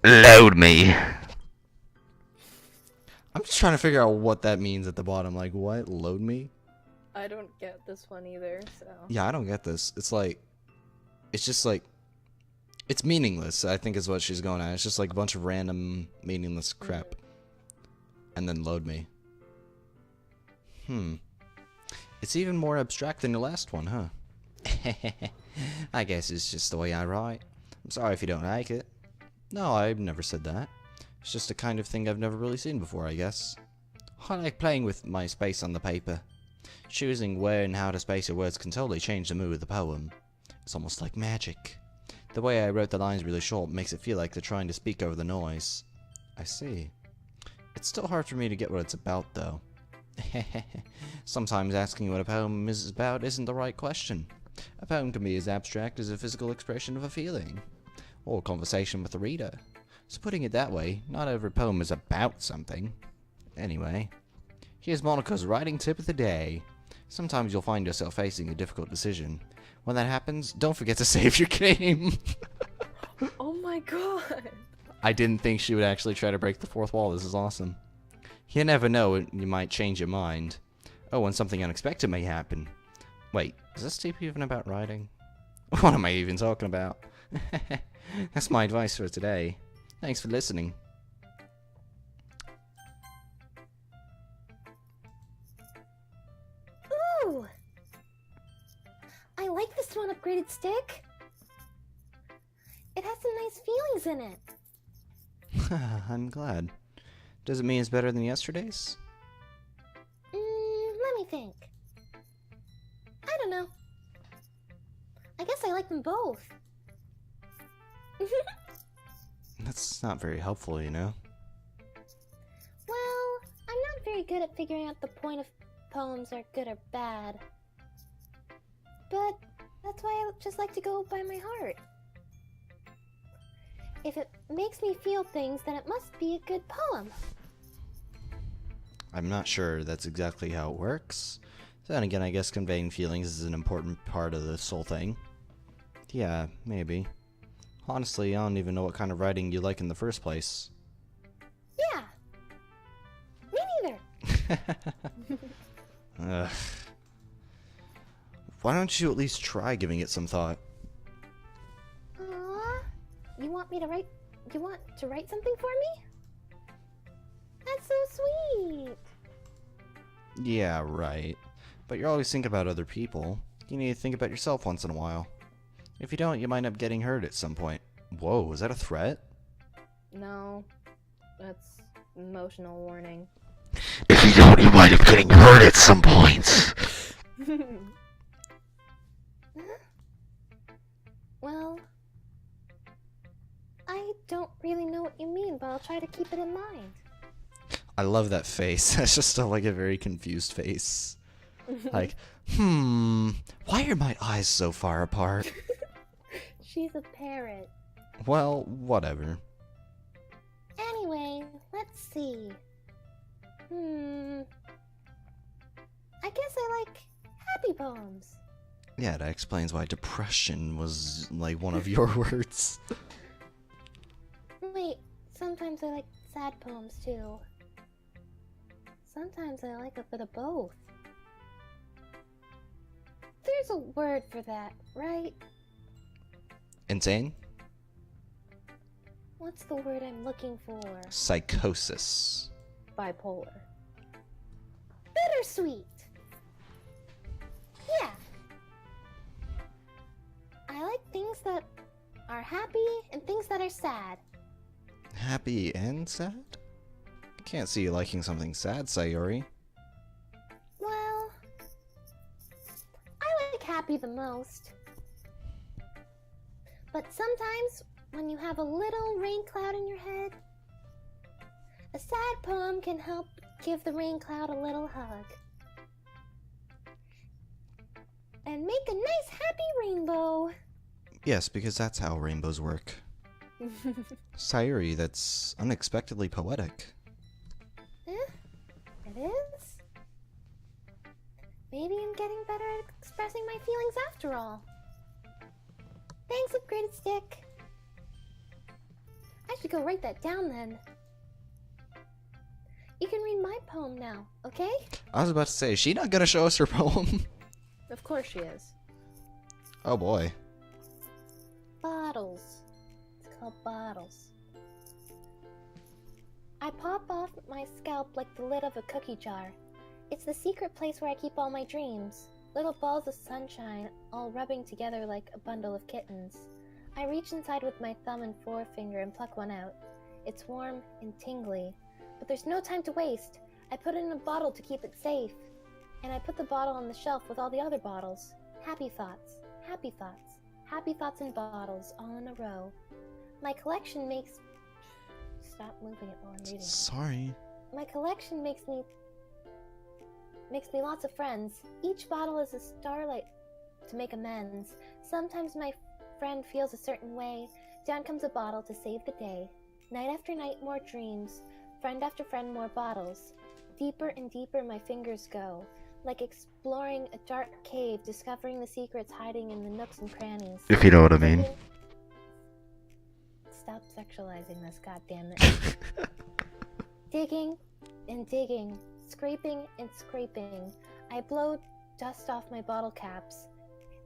Load me! I'm just trying to figure out what that means at the bottom, like, what? Load me? I don't get this one either, so... Yeah, I don't get this. It's like... It's just like... It's meaningless, I think is what she's going at. It's just like a bunch of random, meaningless crap. And then load me. It's even more abstract than the last one, huh? I guess it's just the way I write. I'm sorry if you don't like it. No, I've never said that. It's just a kind of thing I've never really seen before, I guess. I like playing with my space on the paper. Choosing where and how to space your words can totally change the mood of the poem. It's almost like magic. The way I wrote the lines really short makes it feel like they're trying to speak over the noise. I see. It's still hard for me to get what it's about, though. Sometimes asking what a poem is about isn't the right question. A poem can be as abstract as a physical expression of a feeling, or a conversation with the reader. So putting it that way, not every poem is about something. Anyway, here's Monika's writing tip of the day. Sometimes you'll find yourself facing a difficult decision. When that happens, don't forget to save your game. Oh my god. I didn't think she would actually try to break the fourth wall. This is awesome. You never know, you might change your mind. Oh, and something unexpected may happen. Wait, is this tape even about writing? What am I even talking about? That's my advice for today. Thanks for listening. Ooh! I like this one upgraded stick. It has some nice feelings in it. I'm glad. Does it mean it's better than yesterday's? Let me think. I don't know. I guess I like them both. That's not very helpful, you know? Well, I'm not very good at figuring out the point of poems are good or bad. But that's why I just like to go by my heart. If it makes me feel things, then it must be a good poem. I'm not sure that's exactly how it works. Then again, I guess conveying feelings is an important part of this whole thing. Yeah, maybe. Honestly, I don't even know what kind of writing you like in the first place. Yeah. Ugh. Why don't you at least try giving it some thought? Aww. You want to write something for me? That's so sweet. Yeah, right. But you're always thinking about other people. You need to think about yourself once in a while. If you don't, you might end up getting hurt at some point. Whoa, is that a threat? No, that's emotional warning. If you don't, you might end up getting hurt at some point. Well, I don't really know what you mean, but I'll try to keep it in mind. I love that face. That's just like a very confused face. Like, why are my eyes so far apart? She's a parrot. Well, whatever. Anyway, let's see. I guess I like happy poems. Yeah, that explains why depression was like one of your words. Wait, sometimes I like sad poems too. Sometimes I like a bit of both. There's a word for that, right? Insane? What's the word I'm looking for? Psychosis. Bipolar. Bittersweet! Yeah. I like things that are happy and things that are sad. Happy and sad? I can't see you liking something sad, Sayori. Well, I like happy the most. But sometimes, when you have a little rain cloud in your head, a sad poem can help give the rain cloud a little hug. And make a nice happy rainbow. Yes, because that's how rainbows work. Sayori, that's unexpectedly poetic. It is? Maybe I'm getting better at expressing my feelings after all. Thanks, upgraded stick. I should go write that down then. You can read my poem now, okay? I was about to say, is she not gonna show us her poem? Of course she is. Oh boy. Bottles. It's called bottles. I pop off my scalp like the lid of a cookie jar. It's the secret place where I keep all my dreams. Little balls of sunshine, all rubbing together like a bundle of kittens. I reach inside with my thumb and forefinger and pluck one out. It's warm and tingly, but there's no time to waste. I put it in a bottle to keep it safe. And I put the bottle on the shelf with all the other bottles. Happy thoughts, happy thoughts, happy thoughts in bottles, all in a row. My collection makes... Stop moving it while I'm reading. Sorry. My collection makes me lots of friends. Each bottle is a starlight to make amends. Sometimes my friend feels a certain way. Down comes a bottle to save the day. Night after night, more dreams. Friend after friend, more bottles. Deeper and deeper my fingers go, like exploring a dark cave, discovering the secrets hiding in the nooks and crannies. If you know what I mean. Stop sexualizing this, goddammit. Digging and digging, scraping and scraping. I blow dust off my bottle caps.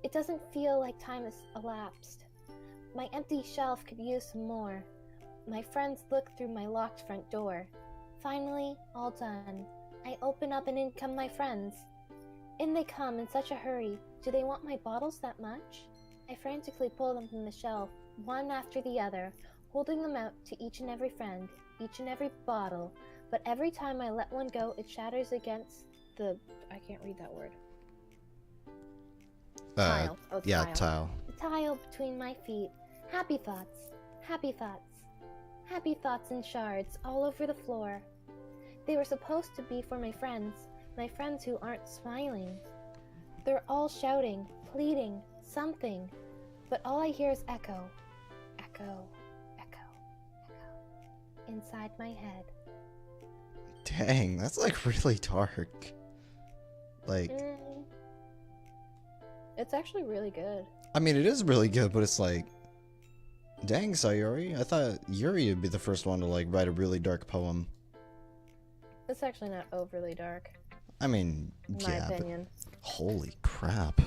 It doesn't feel like time has elapsed. My empty shelf could use some more. My friends look through my locked front door. Finally, all done. I open up and in come my friends. In they come in such a hurry. Do they want my bottles that much? I frantically pull them from the shelf, one after the other, holding them out to each and every friend, each and every bottle. But every time I let one go, it shatters against the... I can't read that word. Tile. Oh, it's Yeah, tile. tile. The tile between my feet. Happy thoughts. Happy thoughts. Happy thoughts in shards all over the floor. They were supposed to be for my friends who aren't smiling. They're all shouting, pleading, something, but all I hear is echo, echo, echo, echo, inside my head. Dang, that's like really dark. Like, It's actually really good. I mean, it is really good, but it's like, dang, Sayori, I thought Yuri would be the first one to like write a really dark poem. It's actually not overly dark, I mean, in my yeah, but opinion. holy crap.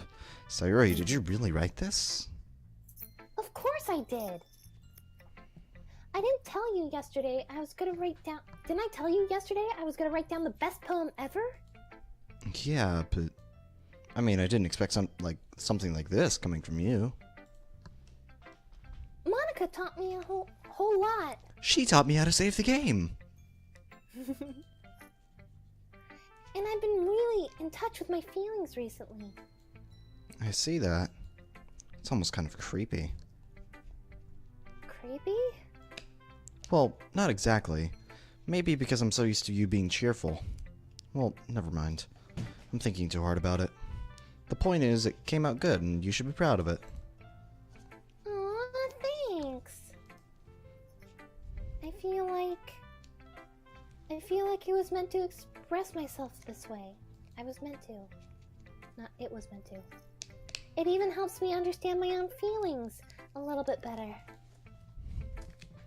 Sayori, did you really write this? Of course I did. I didn't tell you yesterday I was gonna write down. Didn't I tell you yesterday I was gonna write down the best poem ever? Yeah, but I mean, I didn't expect something like this coming from you. Monica taught me a whole lot. She taught me how to save the game. And I've been really in touch with my feelings recently. I see that. It's almost kind of creepy. Creepy? Well, not exactly. Maybe because I'm so used to you being cheerful. Well, never mind. I'm thinking too hard about it. The point is, it came out good, and you should be proud of it. Aw, thanks. I feel like it was meant to express myself this way. I was meant to. Not it was meant to. It even helps me understand my own feelings a little bit better.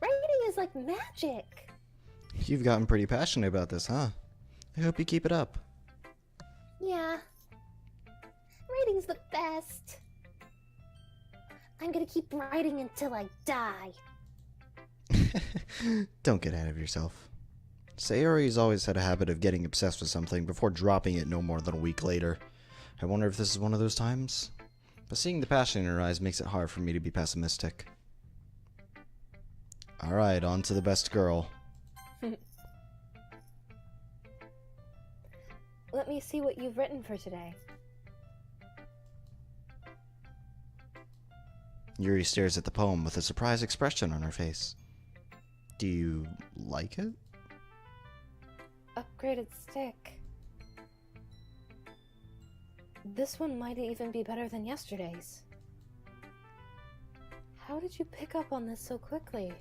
Writing is like magic. You've gotten pretty passionate about this, huh? I hope you keep it up. Yeah. Writing's the best. I'm gonna keep writing until I die. Don't get ahead of yourself. Sayori's always had a habit of getting obsessed with something before dropping it no more than a week later. I wonder if this is one of those times? But seeing the passion in her eyes makes it hard for me to be pessimistic. Alright, on to the best girl. Let me see what you've written for today. Yuri stares at the poem with a surprised expression on her face. Do you like it? Upgraded stick. This one might even be better than yesterday's. How did you pick up on this so quickly?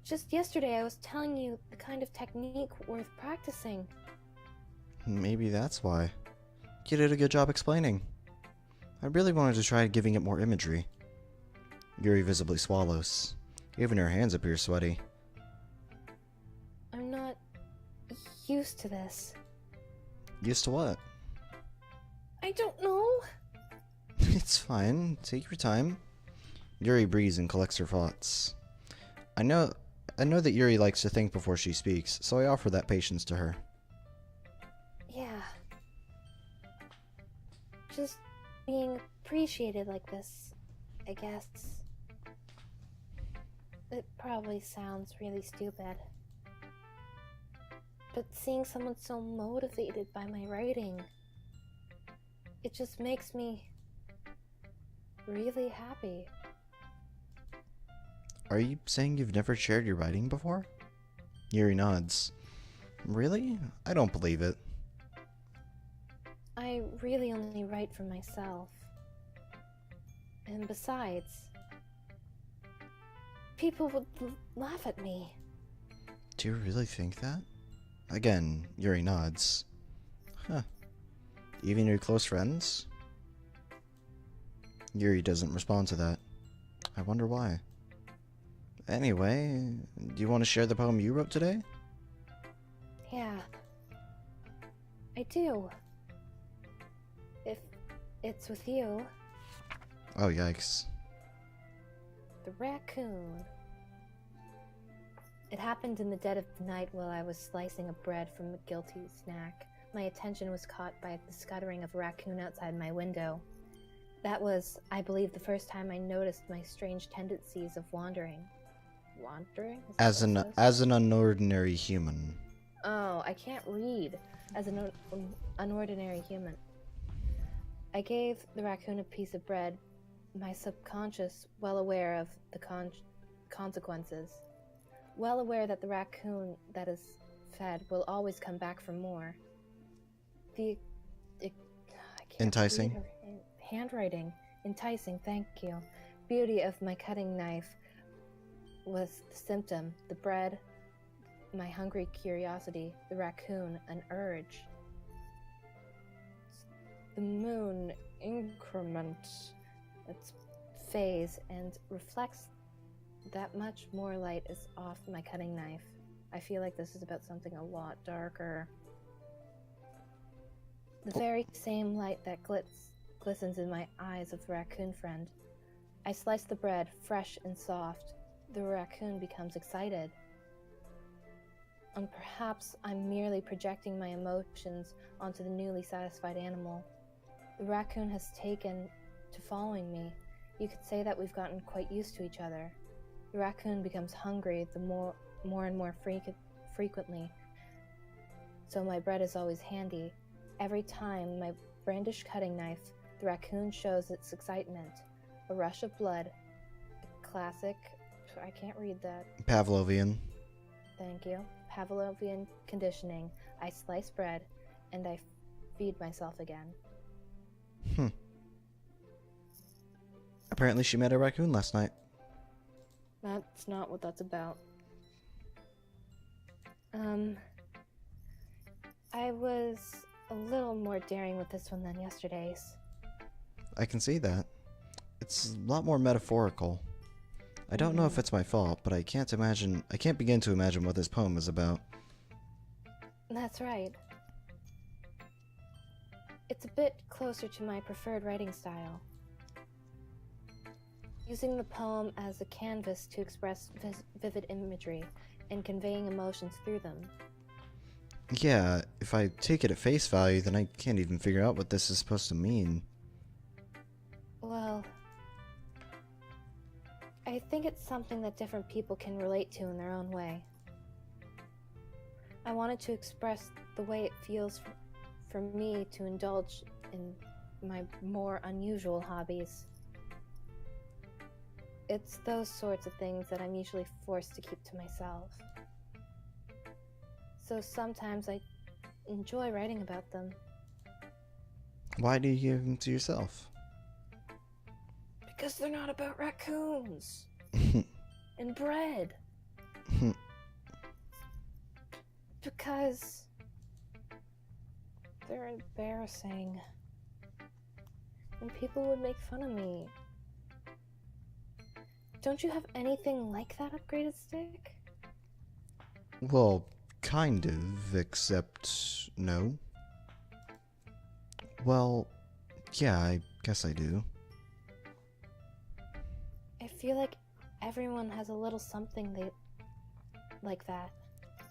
Just yesterday I was telling you the kind of technique worth practicing. Maybe that's why. You did a good job explaining. I really wanted to try giving it more imagery. Yuri visibly swallows. Even her hands appear sweaty. I'm not used to this. Used to what? I don't know. It's fine. Take your time. Yuri breathes and collects her thoughts. I know that Yuri likes to think before she speaks, so I offer that patience to her. Yeah. Just being appreciated like this, I guess. It probably sounds really stupid. But seeing someone so motivated by my writing, it just makes me really happy. Are you saying you've never shared your writing before? Yuri nods. Really? I don't believe it. I really only write for myself. And besides, people would laugh at me. Do you really think that? Again, Yuri nods. Huh. Even your close friends? Yuri doesn't respond to that. I wonder why. Anyway, do you want to share the poem you wrote today? Yeah, I do. If it's with you. Oh, yikes. The raccoon. It happened in the dead of the night while I was slicing a bread from a guilty snack. My attention was caught by the scuttering of a raccoon outside my window. That was, I believe, the first time I noticed my strange tendencies of wandering. Wandering? Is that what it says? As an unordinary human. Oh, I can't read. As an unordinary human. I gave the raccoon a piece of bread, my subconscious well aware of the consequences. Well aware that the raccoon that is fed will always come back for more. I can't Enticing. read her handwriting. Enticing, thank you. Beauty of my cutting knife was the symptom. The bread, my hungry curiosity. The raccoon, an urge. The moon increments its phase and reflects that much more light is off my cutting knife. I feel like this is about something a lot darker. The very same light that glistens in my eyes of the raccoon friend. I slice the bread, fresh and soft. The raccoon becomes excited. And perhaps I'm merely projecting my emotions onto the newly satisfied animal. The raccoon has taken to following me. You could say that we've gotten quite used to each other. The raccoon becomes hungry the more and more frequently, so my bread is always handy. Every time my brandished cutting knife, the raccoon shows its excitement. A rush of blood. Classic. I can't read that. Pavlovian. Thank you. Pavlovian conditioning. I slice bread, and I feed myself again. Apparently she met a raccoon last night. That's not what that's about. I was a little more daring with this one than yesterday's. I can see that. It's a lot more metaphorical. I don't know if it's my fault, but I can't begin to imagine what this poem is about. That's right. It's a bit closer to my preferred writing style. Using the poem as a canvas to express vivid imagery and conveying emotions through them. Yeah, if I take it at face value, then I can't even figure out what this is supposed to mean. Well, I think it's something that different people can relate to in their own way. I wanted to express the way it feels for me to indulge in my more unusual hobbies. It's those sorts of things that I'm usually forced to keep to myself. So sometimes I enjoy writing about them. Why do you give them to yourself? Because they're not about raccoons and bread. Because they're embarrassing. And people would make fun of me. Don't you have anything like that upgraded stick? Well, kind of, except no. Well, yeah, I guess I do. I feel like everyone has a little something they like that.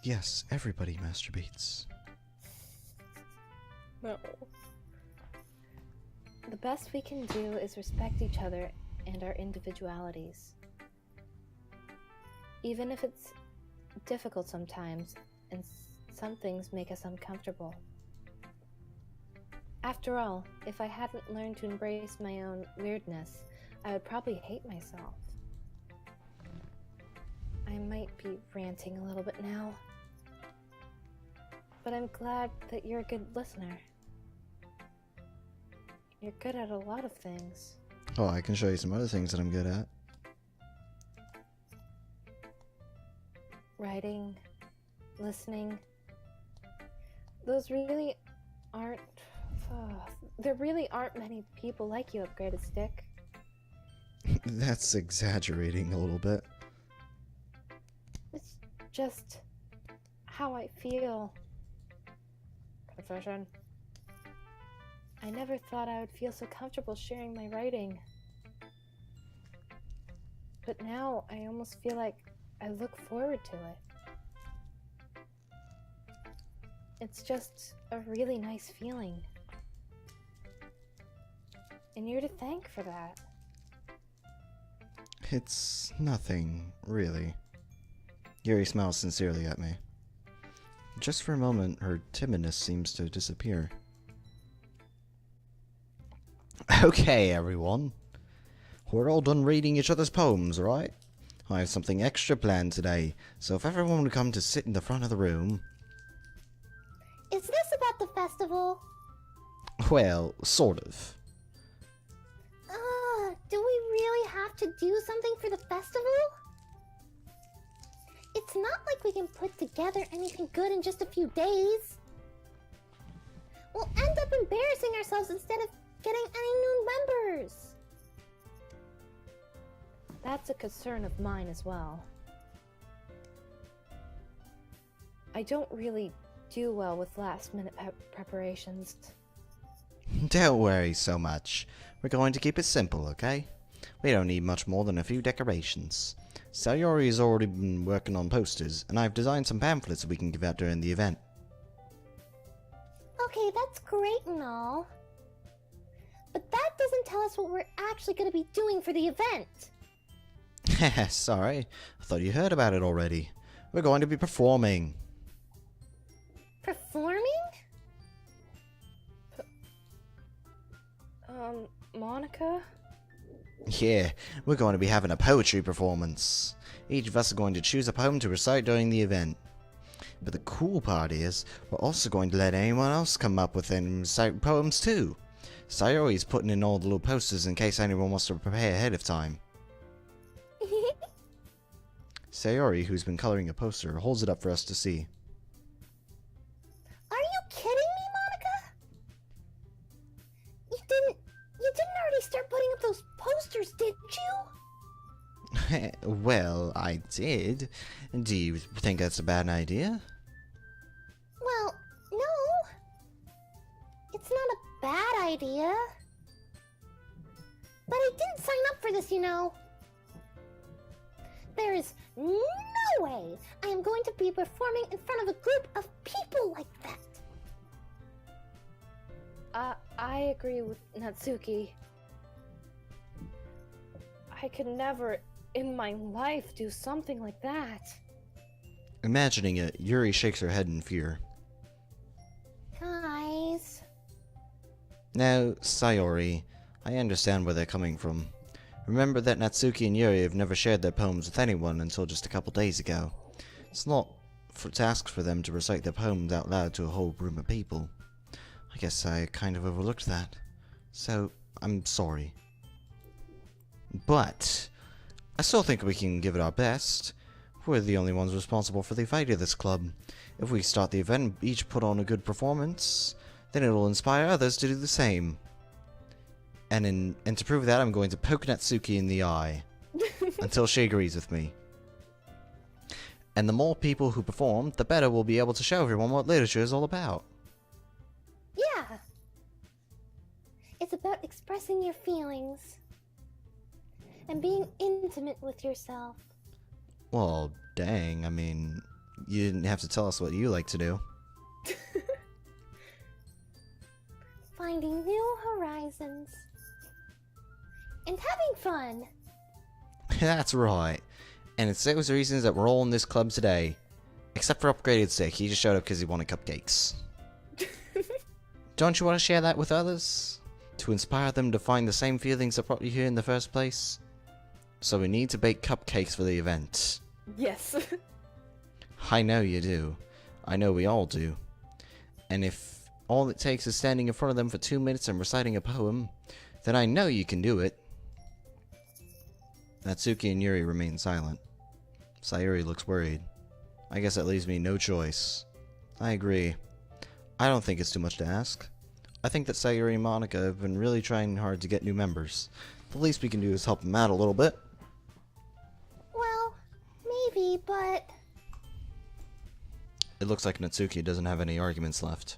Yes, everybody masturbates. No. The best we can do is respect each other and our individualities. Even if it's difficult sometimes, and some things make us uncomfortable. After all, if I hadn't learned to embrace my own weirdness, I would probably hate myself. I might be ranting a little bit now, but I'm glad that you're a good listener. You're good at a lot of things. Oh, I can show you some other things that I'm good at. Writing, listening. Those really aren't... there really aren't many people like you, Upgraded Stick. That's exaggerating a little bit. It's just how I feel. Confession. I never thought I would feel so comfortable sharing my writing. But now I almost feel like I look forward to it. It's just a really nice feeling. And you're to thank for that. It's nothing, really. Yuri smiles sincerely at me. Just for a moment, her timidness seems to disappear. Okay, everyone. We're all done reading each other's poems, right? I have something extra planned today, so if everyone would come to sit in the front of the room... Is this about the festival? Well, sort of. Do we really have to do something for the festival? It's not like we can put together anything good in just a few days. We'll end up embarrassing ourselves instead of getting any new members. That's a concern of mine as well. I don't really do well with last-minute preparations. Don't worry so much. We're going to keep it simple, okay? We don't need much more than a few decorations. Sayori has already been working on posters, and I've designed some pamphlets we can give out during the event. Okay, that's great and all. But that doesn't tell us what we're actually going to be doing for the event. Sorry, I thought you heard about it already. We're going to be performing. Performing? Monika? Yeah, we're going to be having a poetry performance. Each of us are going to choose a poem to recite during the event. But the cool part is, we're also going to let anyone else come up with and recite poems too. Sayori's putting in all the little posters in case anyone wants to prepare ahead of time. Sayori, who's been coloring a poster, holds it up for us to see. Are you kidding me, Monika? You didn't already start putting up those posters, did you? Well, I did. Do you think that's a bad idea? Well, no. It's not a bad idea. But I didn't sign up for this, you know. There is no way I am going to be performing in front of a group of people like that. I agree with Natsuki. I could never in my life do something like that. Imagining it, Yuri shakes her head in fear. Guys. Now, Sayori, I understand where they're coming from. Remember that Natsuki and Yuri have never shared their poems with anyone until just a couple days ago. It's not for tasks for them to recite their poems out loud to a whole room of people. I guess I kind of overlooked that. So, I'm sorry. But I still think we can give it our best. We're the only ones responsible for the fate of this club. If we start the event and each put on a good performance, then it'll inspire others to do the same. And to prove that, I'm going to poke Natsuki in the eye. Until she agrees with me. And the more people who perform, the better we'll be able to show everyone what literature is all about. Yeah. It's about expressing your feelings. And being intimate with yourself. Well, dang, I mean, you didn't have to tell us what you like to do. Finding new horizons. And having fun. That's right. And it's those reasons that we're all in this club today. Except for Upgraded Sick, he just showed up because he wanted cupcakes. Don't you want to share that with others? To inspire them to find the same feelings that brought you here in the first place? So we need to bake cupcakes for the event. Yes. I know you do. I know we all do. And if all it takes is standing in front of them for 2 minutes and reciting a poem, then I know you can do it. Natsuki and Yuri remain silent. Sayori looks worried. I guess that leaves me no choice. I agree. I don't think it's too much to ask. I think that Sayori and Monika have been really trying hard to get new members. The least we can do is help them out a little bit. Well, maybe, but... It looks like Natsuki doesn't have any arguments left.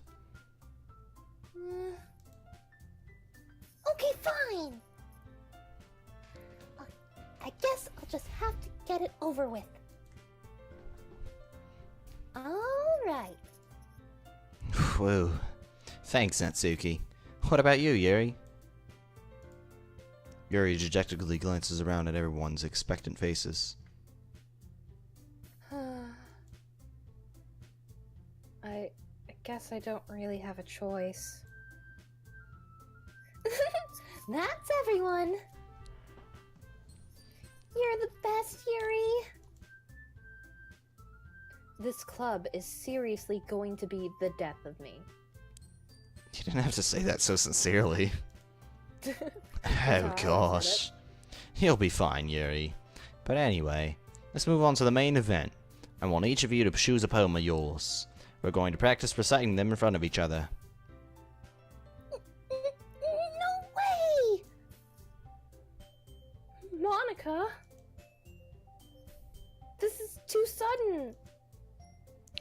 Okay, fine. I guess I'll just have to get it over with. Alright. Whoa. Thanks, Natsuki. What about you, Yuri? Yuri dejectedly glances around at everyone's expectant faces. I guess I don't really have a choice. That's everyone. You're the best, Yuri. This club is seriously going to be the death of me. You didn't have to say that so sincerely. Oh how I gosh. You'll be fine, Yuri. But anyway, let's move on to the main event. I want each of you to choose a poem of yours. We're going to practice reciting them in front of each other. No way! Monika! This is too sudden!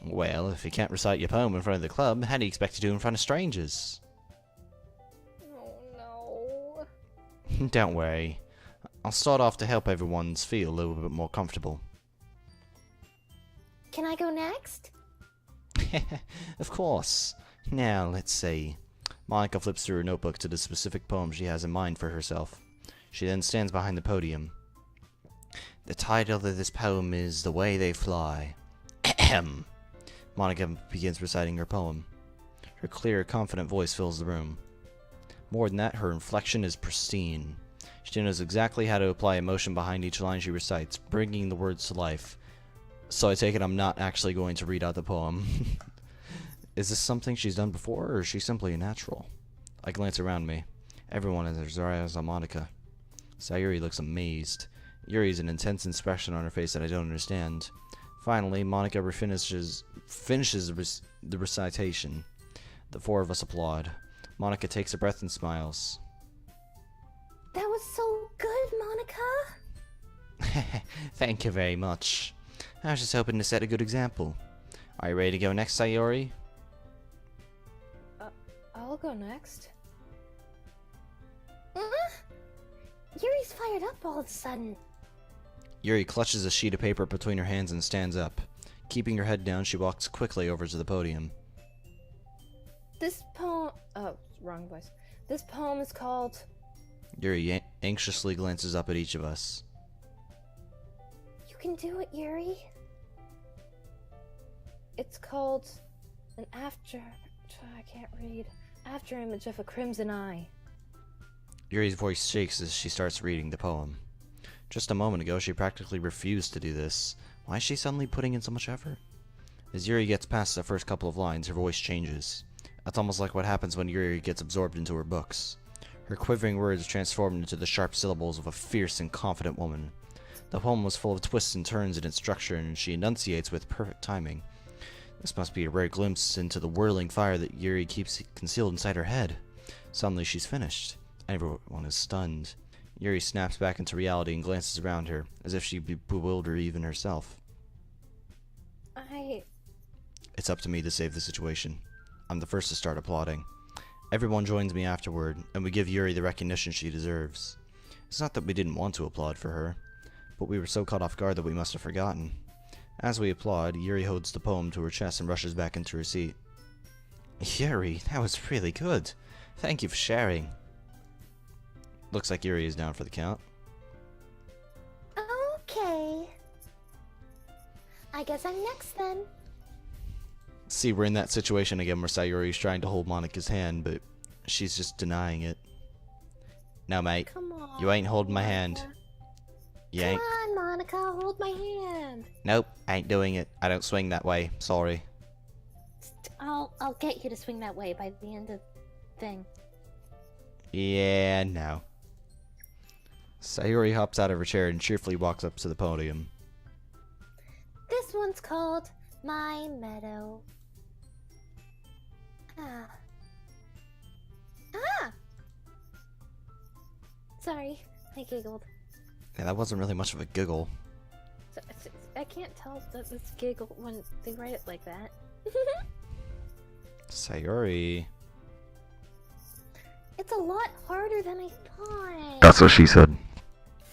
Well, if you can't recite your poem in front of the club, how do you expect to do in front of strangers? Oh no. Don't worry. I'll start off to help everyone feel a little bit more comfortable. Can I go next? Of course. Now, let's see. Monika flips through her notebook to the specific poem she has in mind for herself. She then stands behind the podium. The title of this poem is The Way They Fly. Ahem. Monika begins reciting her poem. Her clear, confident voice fills the room. More than that, her inflection is pristine. She knows exactly how to apply emotion behind each line she recites, bringing the words to life. So I take it I'm not actually going to read out the poem. Is this something she's done before, or is she simply a natural? I glance around me. Everyone has their eyes on Monika. Sayuri looks amazed. Yuri's an intense expression on her face that I don't understand. Finally, Monika finishes the recitation. The four of us applaud. Monika takes a breath and smiles. That was so good, Monika. Thank you very much. I was just hoping to set a good example. Are you ready to go next, Sayuri? I'll go next. Yuri's fired up all of a sudden. Yuri clutches a sheet of paper between her hands and stands up. Keeping her head down, she walks quickly over to the podium. This poem... Oh, wrong voice. This poem is called... Yuri anxiously glances up at each of us. You can do it, Yuri. It's called... An after... I can't read. After image of a crimson eye. Yuri's voice shakes as she starts reading the poem. Just a moment ago, she practically refused to do this. Why is she suddenly putting in so much effort? As Yuri gets past the first couple of lines, her voice changes. That's almost like what happens when Yuri gets absorbed into her books. Her quivering words transform into the sharp syllables of a fierce and confident woman. The poem was full of twists and turns in its structure, and she enunciates with perfect timing. This must be a rare glimpse into the whirling fire that Yuri keeps concealed inside her head. Suddenly she's finished. Everyone is stunned. Yuri snaps back into reality and glances around her, as if she'd be bewildered even herself. It's up to me to save the situation. I'm the first to start applauding. Everyone joins me afterward, and we give Yuri the recognition she deserves. It's not that we didn't want to applaud for her, but we were so caught off guard that we must have forgotten. As we applaud, Yuri holds the poem to her chest and rushes back into her seat. Yuri, that was really good. Thank you for sharing. Looks like Yuri is down for the count. Okay. I guess I'm next then. See, we're in that situation again where Sayuri's trying to hold Monika's hand, but she's just denying it. No, mate. Come on. You ain't holding my hand. You ain't. Come on, Monika, hold my hand. Nope, ain't doing it. I don't swing that way. Sorry. I'll get you to swing that way by the end of thing. Yeah, no. Sayuri hops out of her chair and cheerfully walks up to the podium. This one's called My Meadow. Sorry, I giggled. Yeah, that wasn't really much of a giggle. I can't tell that it's giggle when they write it like that. Sayuri. It's a lot harder than I thought. That's what she said.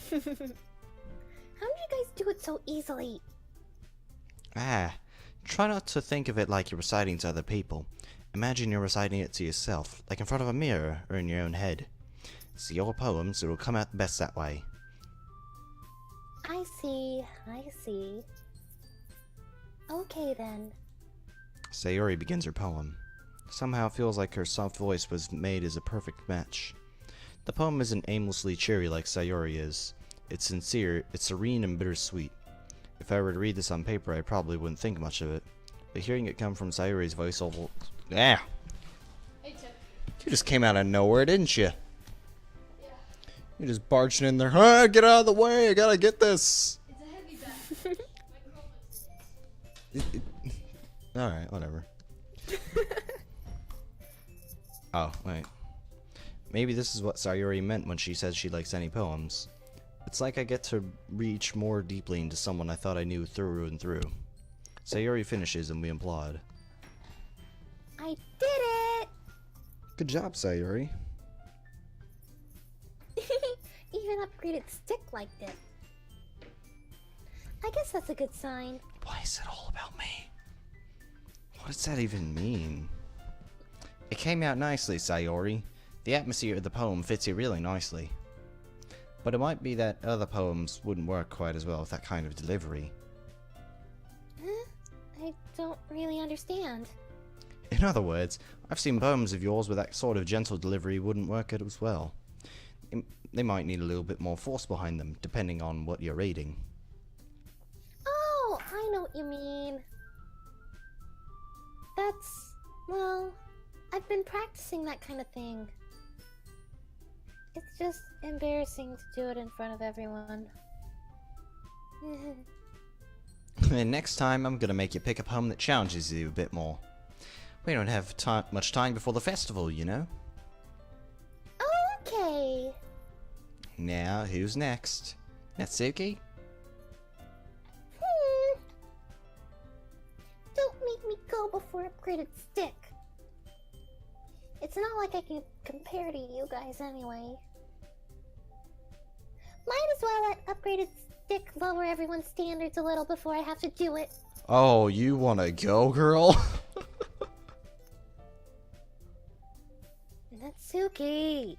How did you guys do it so easily? Try not to think of it like you're reciting to other people. Imagine you're reciting it to yourself, like in front of a mirror or in your own head. It's your poem, so it'll come out best that way. I see. Okay then. Sayuri begins her poem. Somehow it feels like her soft voice was made as a perfect match. The poem isn't aimlessly cheery like Sayuri is. It's sincere, it's serene and bittersweet. If I were to read this on paper, I probably wouldn't think much of it. But hearing it come from Sayuri's voice, Hey, Tip. You just came out of nowhere, didn't you? Yeah. You just barged in there. Ah, get out of the way! I gotta get this. It's a heavy bag. My girl All right, whatever. Oh, wait. Maybe this is what Sayuri meant when she said she likes any poems. It's like I get to reach more deeply into someone I thought I knew through and through. Sayori finishes and we applaud. I did it! Good job, Sayori. Even upgraded stick liked it. I guess that's a good sign. Why is it all about me? What does that even mean? It came out nicely, Sayori. The atmosphere of the poem fits you really nicely. But it might be that other poems wouldn't work quite as well with that kind of delivery. Huh? I don't really understand. In other words, I've seen poems of yours where that sort of gentle delivery wouldn't work as well. They might need a little bit more force behind them, depending on what you're reading. Oh, I know what you mean. Well, I've been practicing that kind of thing. It's just embarrassing to do it in front of everyone. And next time, I'm gonna make you pick a poem that challenges you a bit more. We don't have much time before the festival, you know? Okay. Now, who's next? Natsuki? Don't make me go before upgraded stick. It's not like I can compare to you guys anyway. Might as well let upgraded stick lower everyone's standards a little before I have to do it. Oh, you wanna go, girl? Natsuki!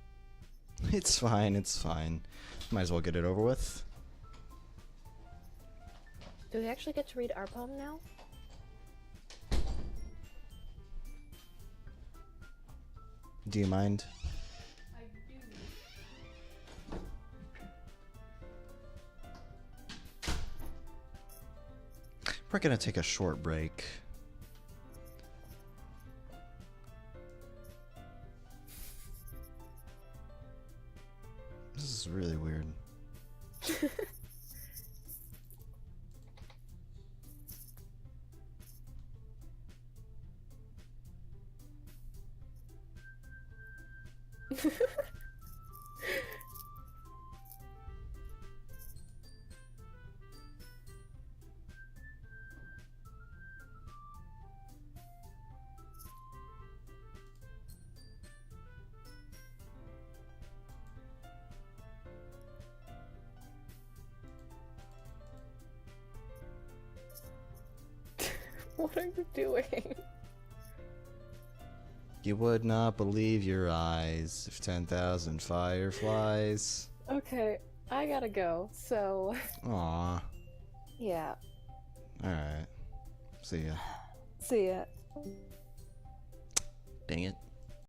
It's fine, it's fine. Might as well get it over with. Do we actually get to read our poem now? Do you mind? I do. We're gonna take a short break. This is really weird. What are you doing? You would not believe your eyes if 10,000 fireflies. Okay, I gotta go, so... Aw. Yeah, Alright. See ya. see ya. Dang it.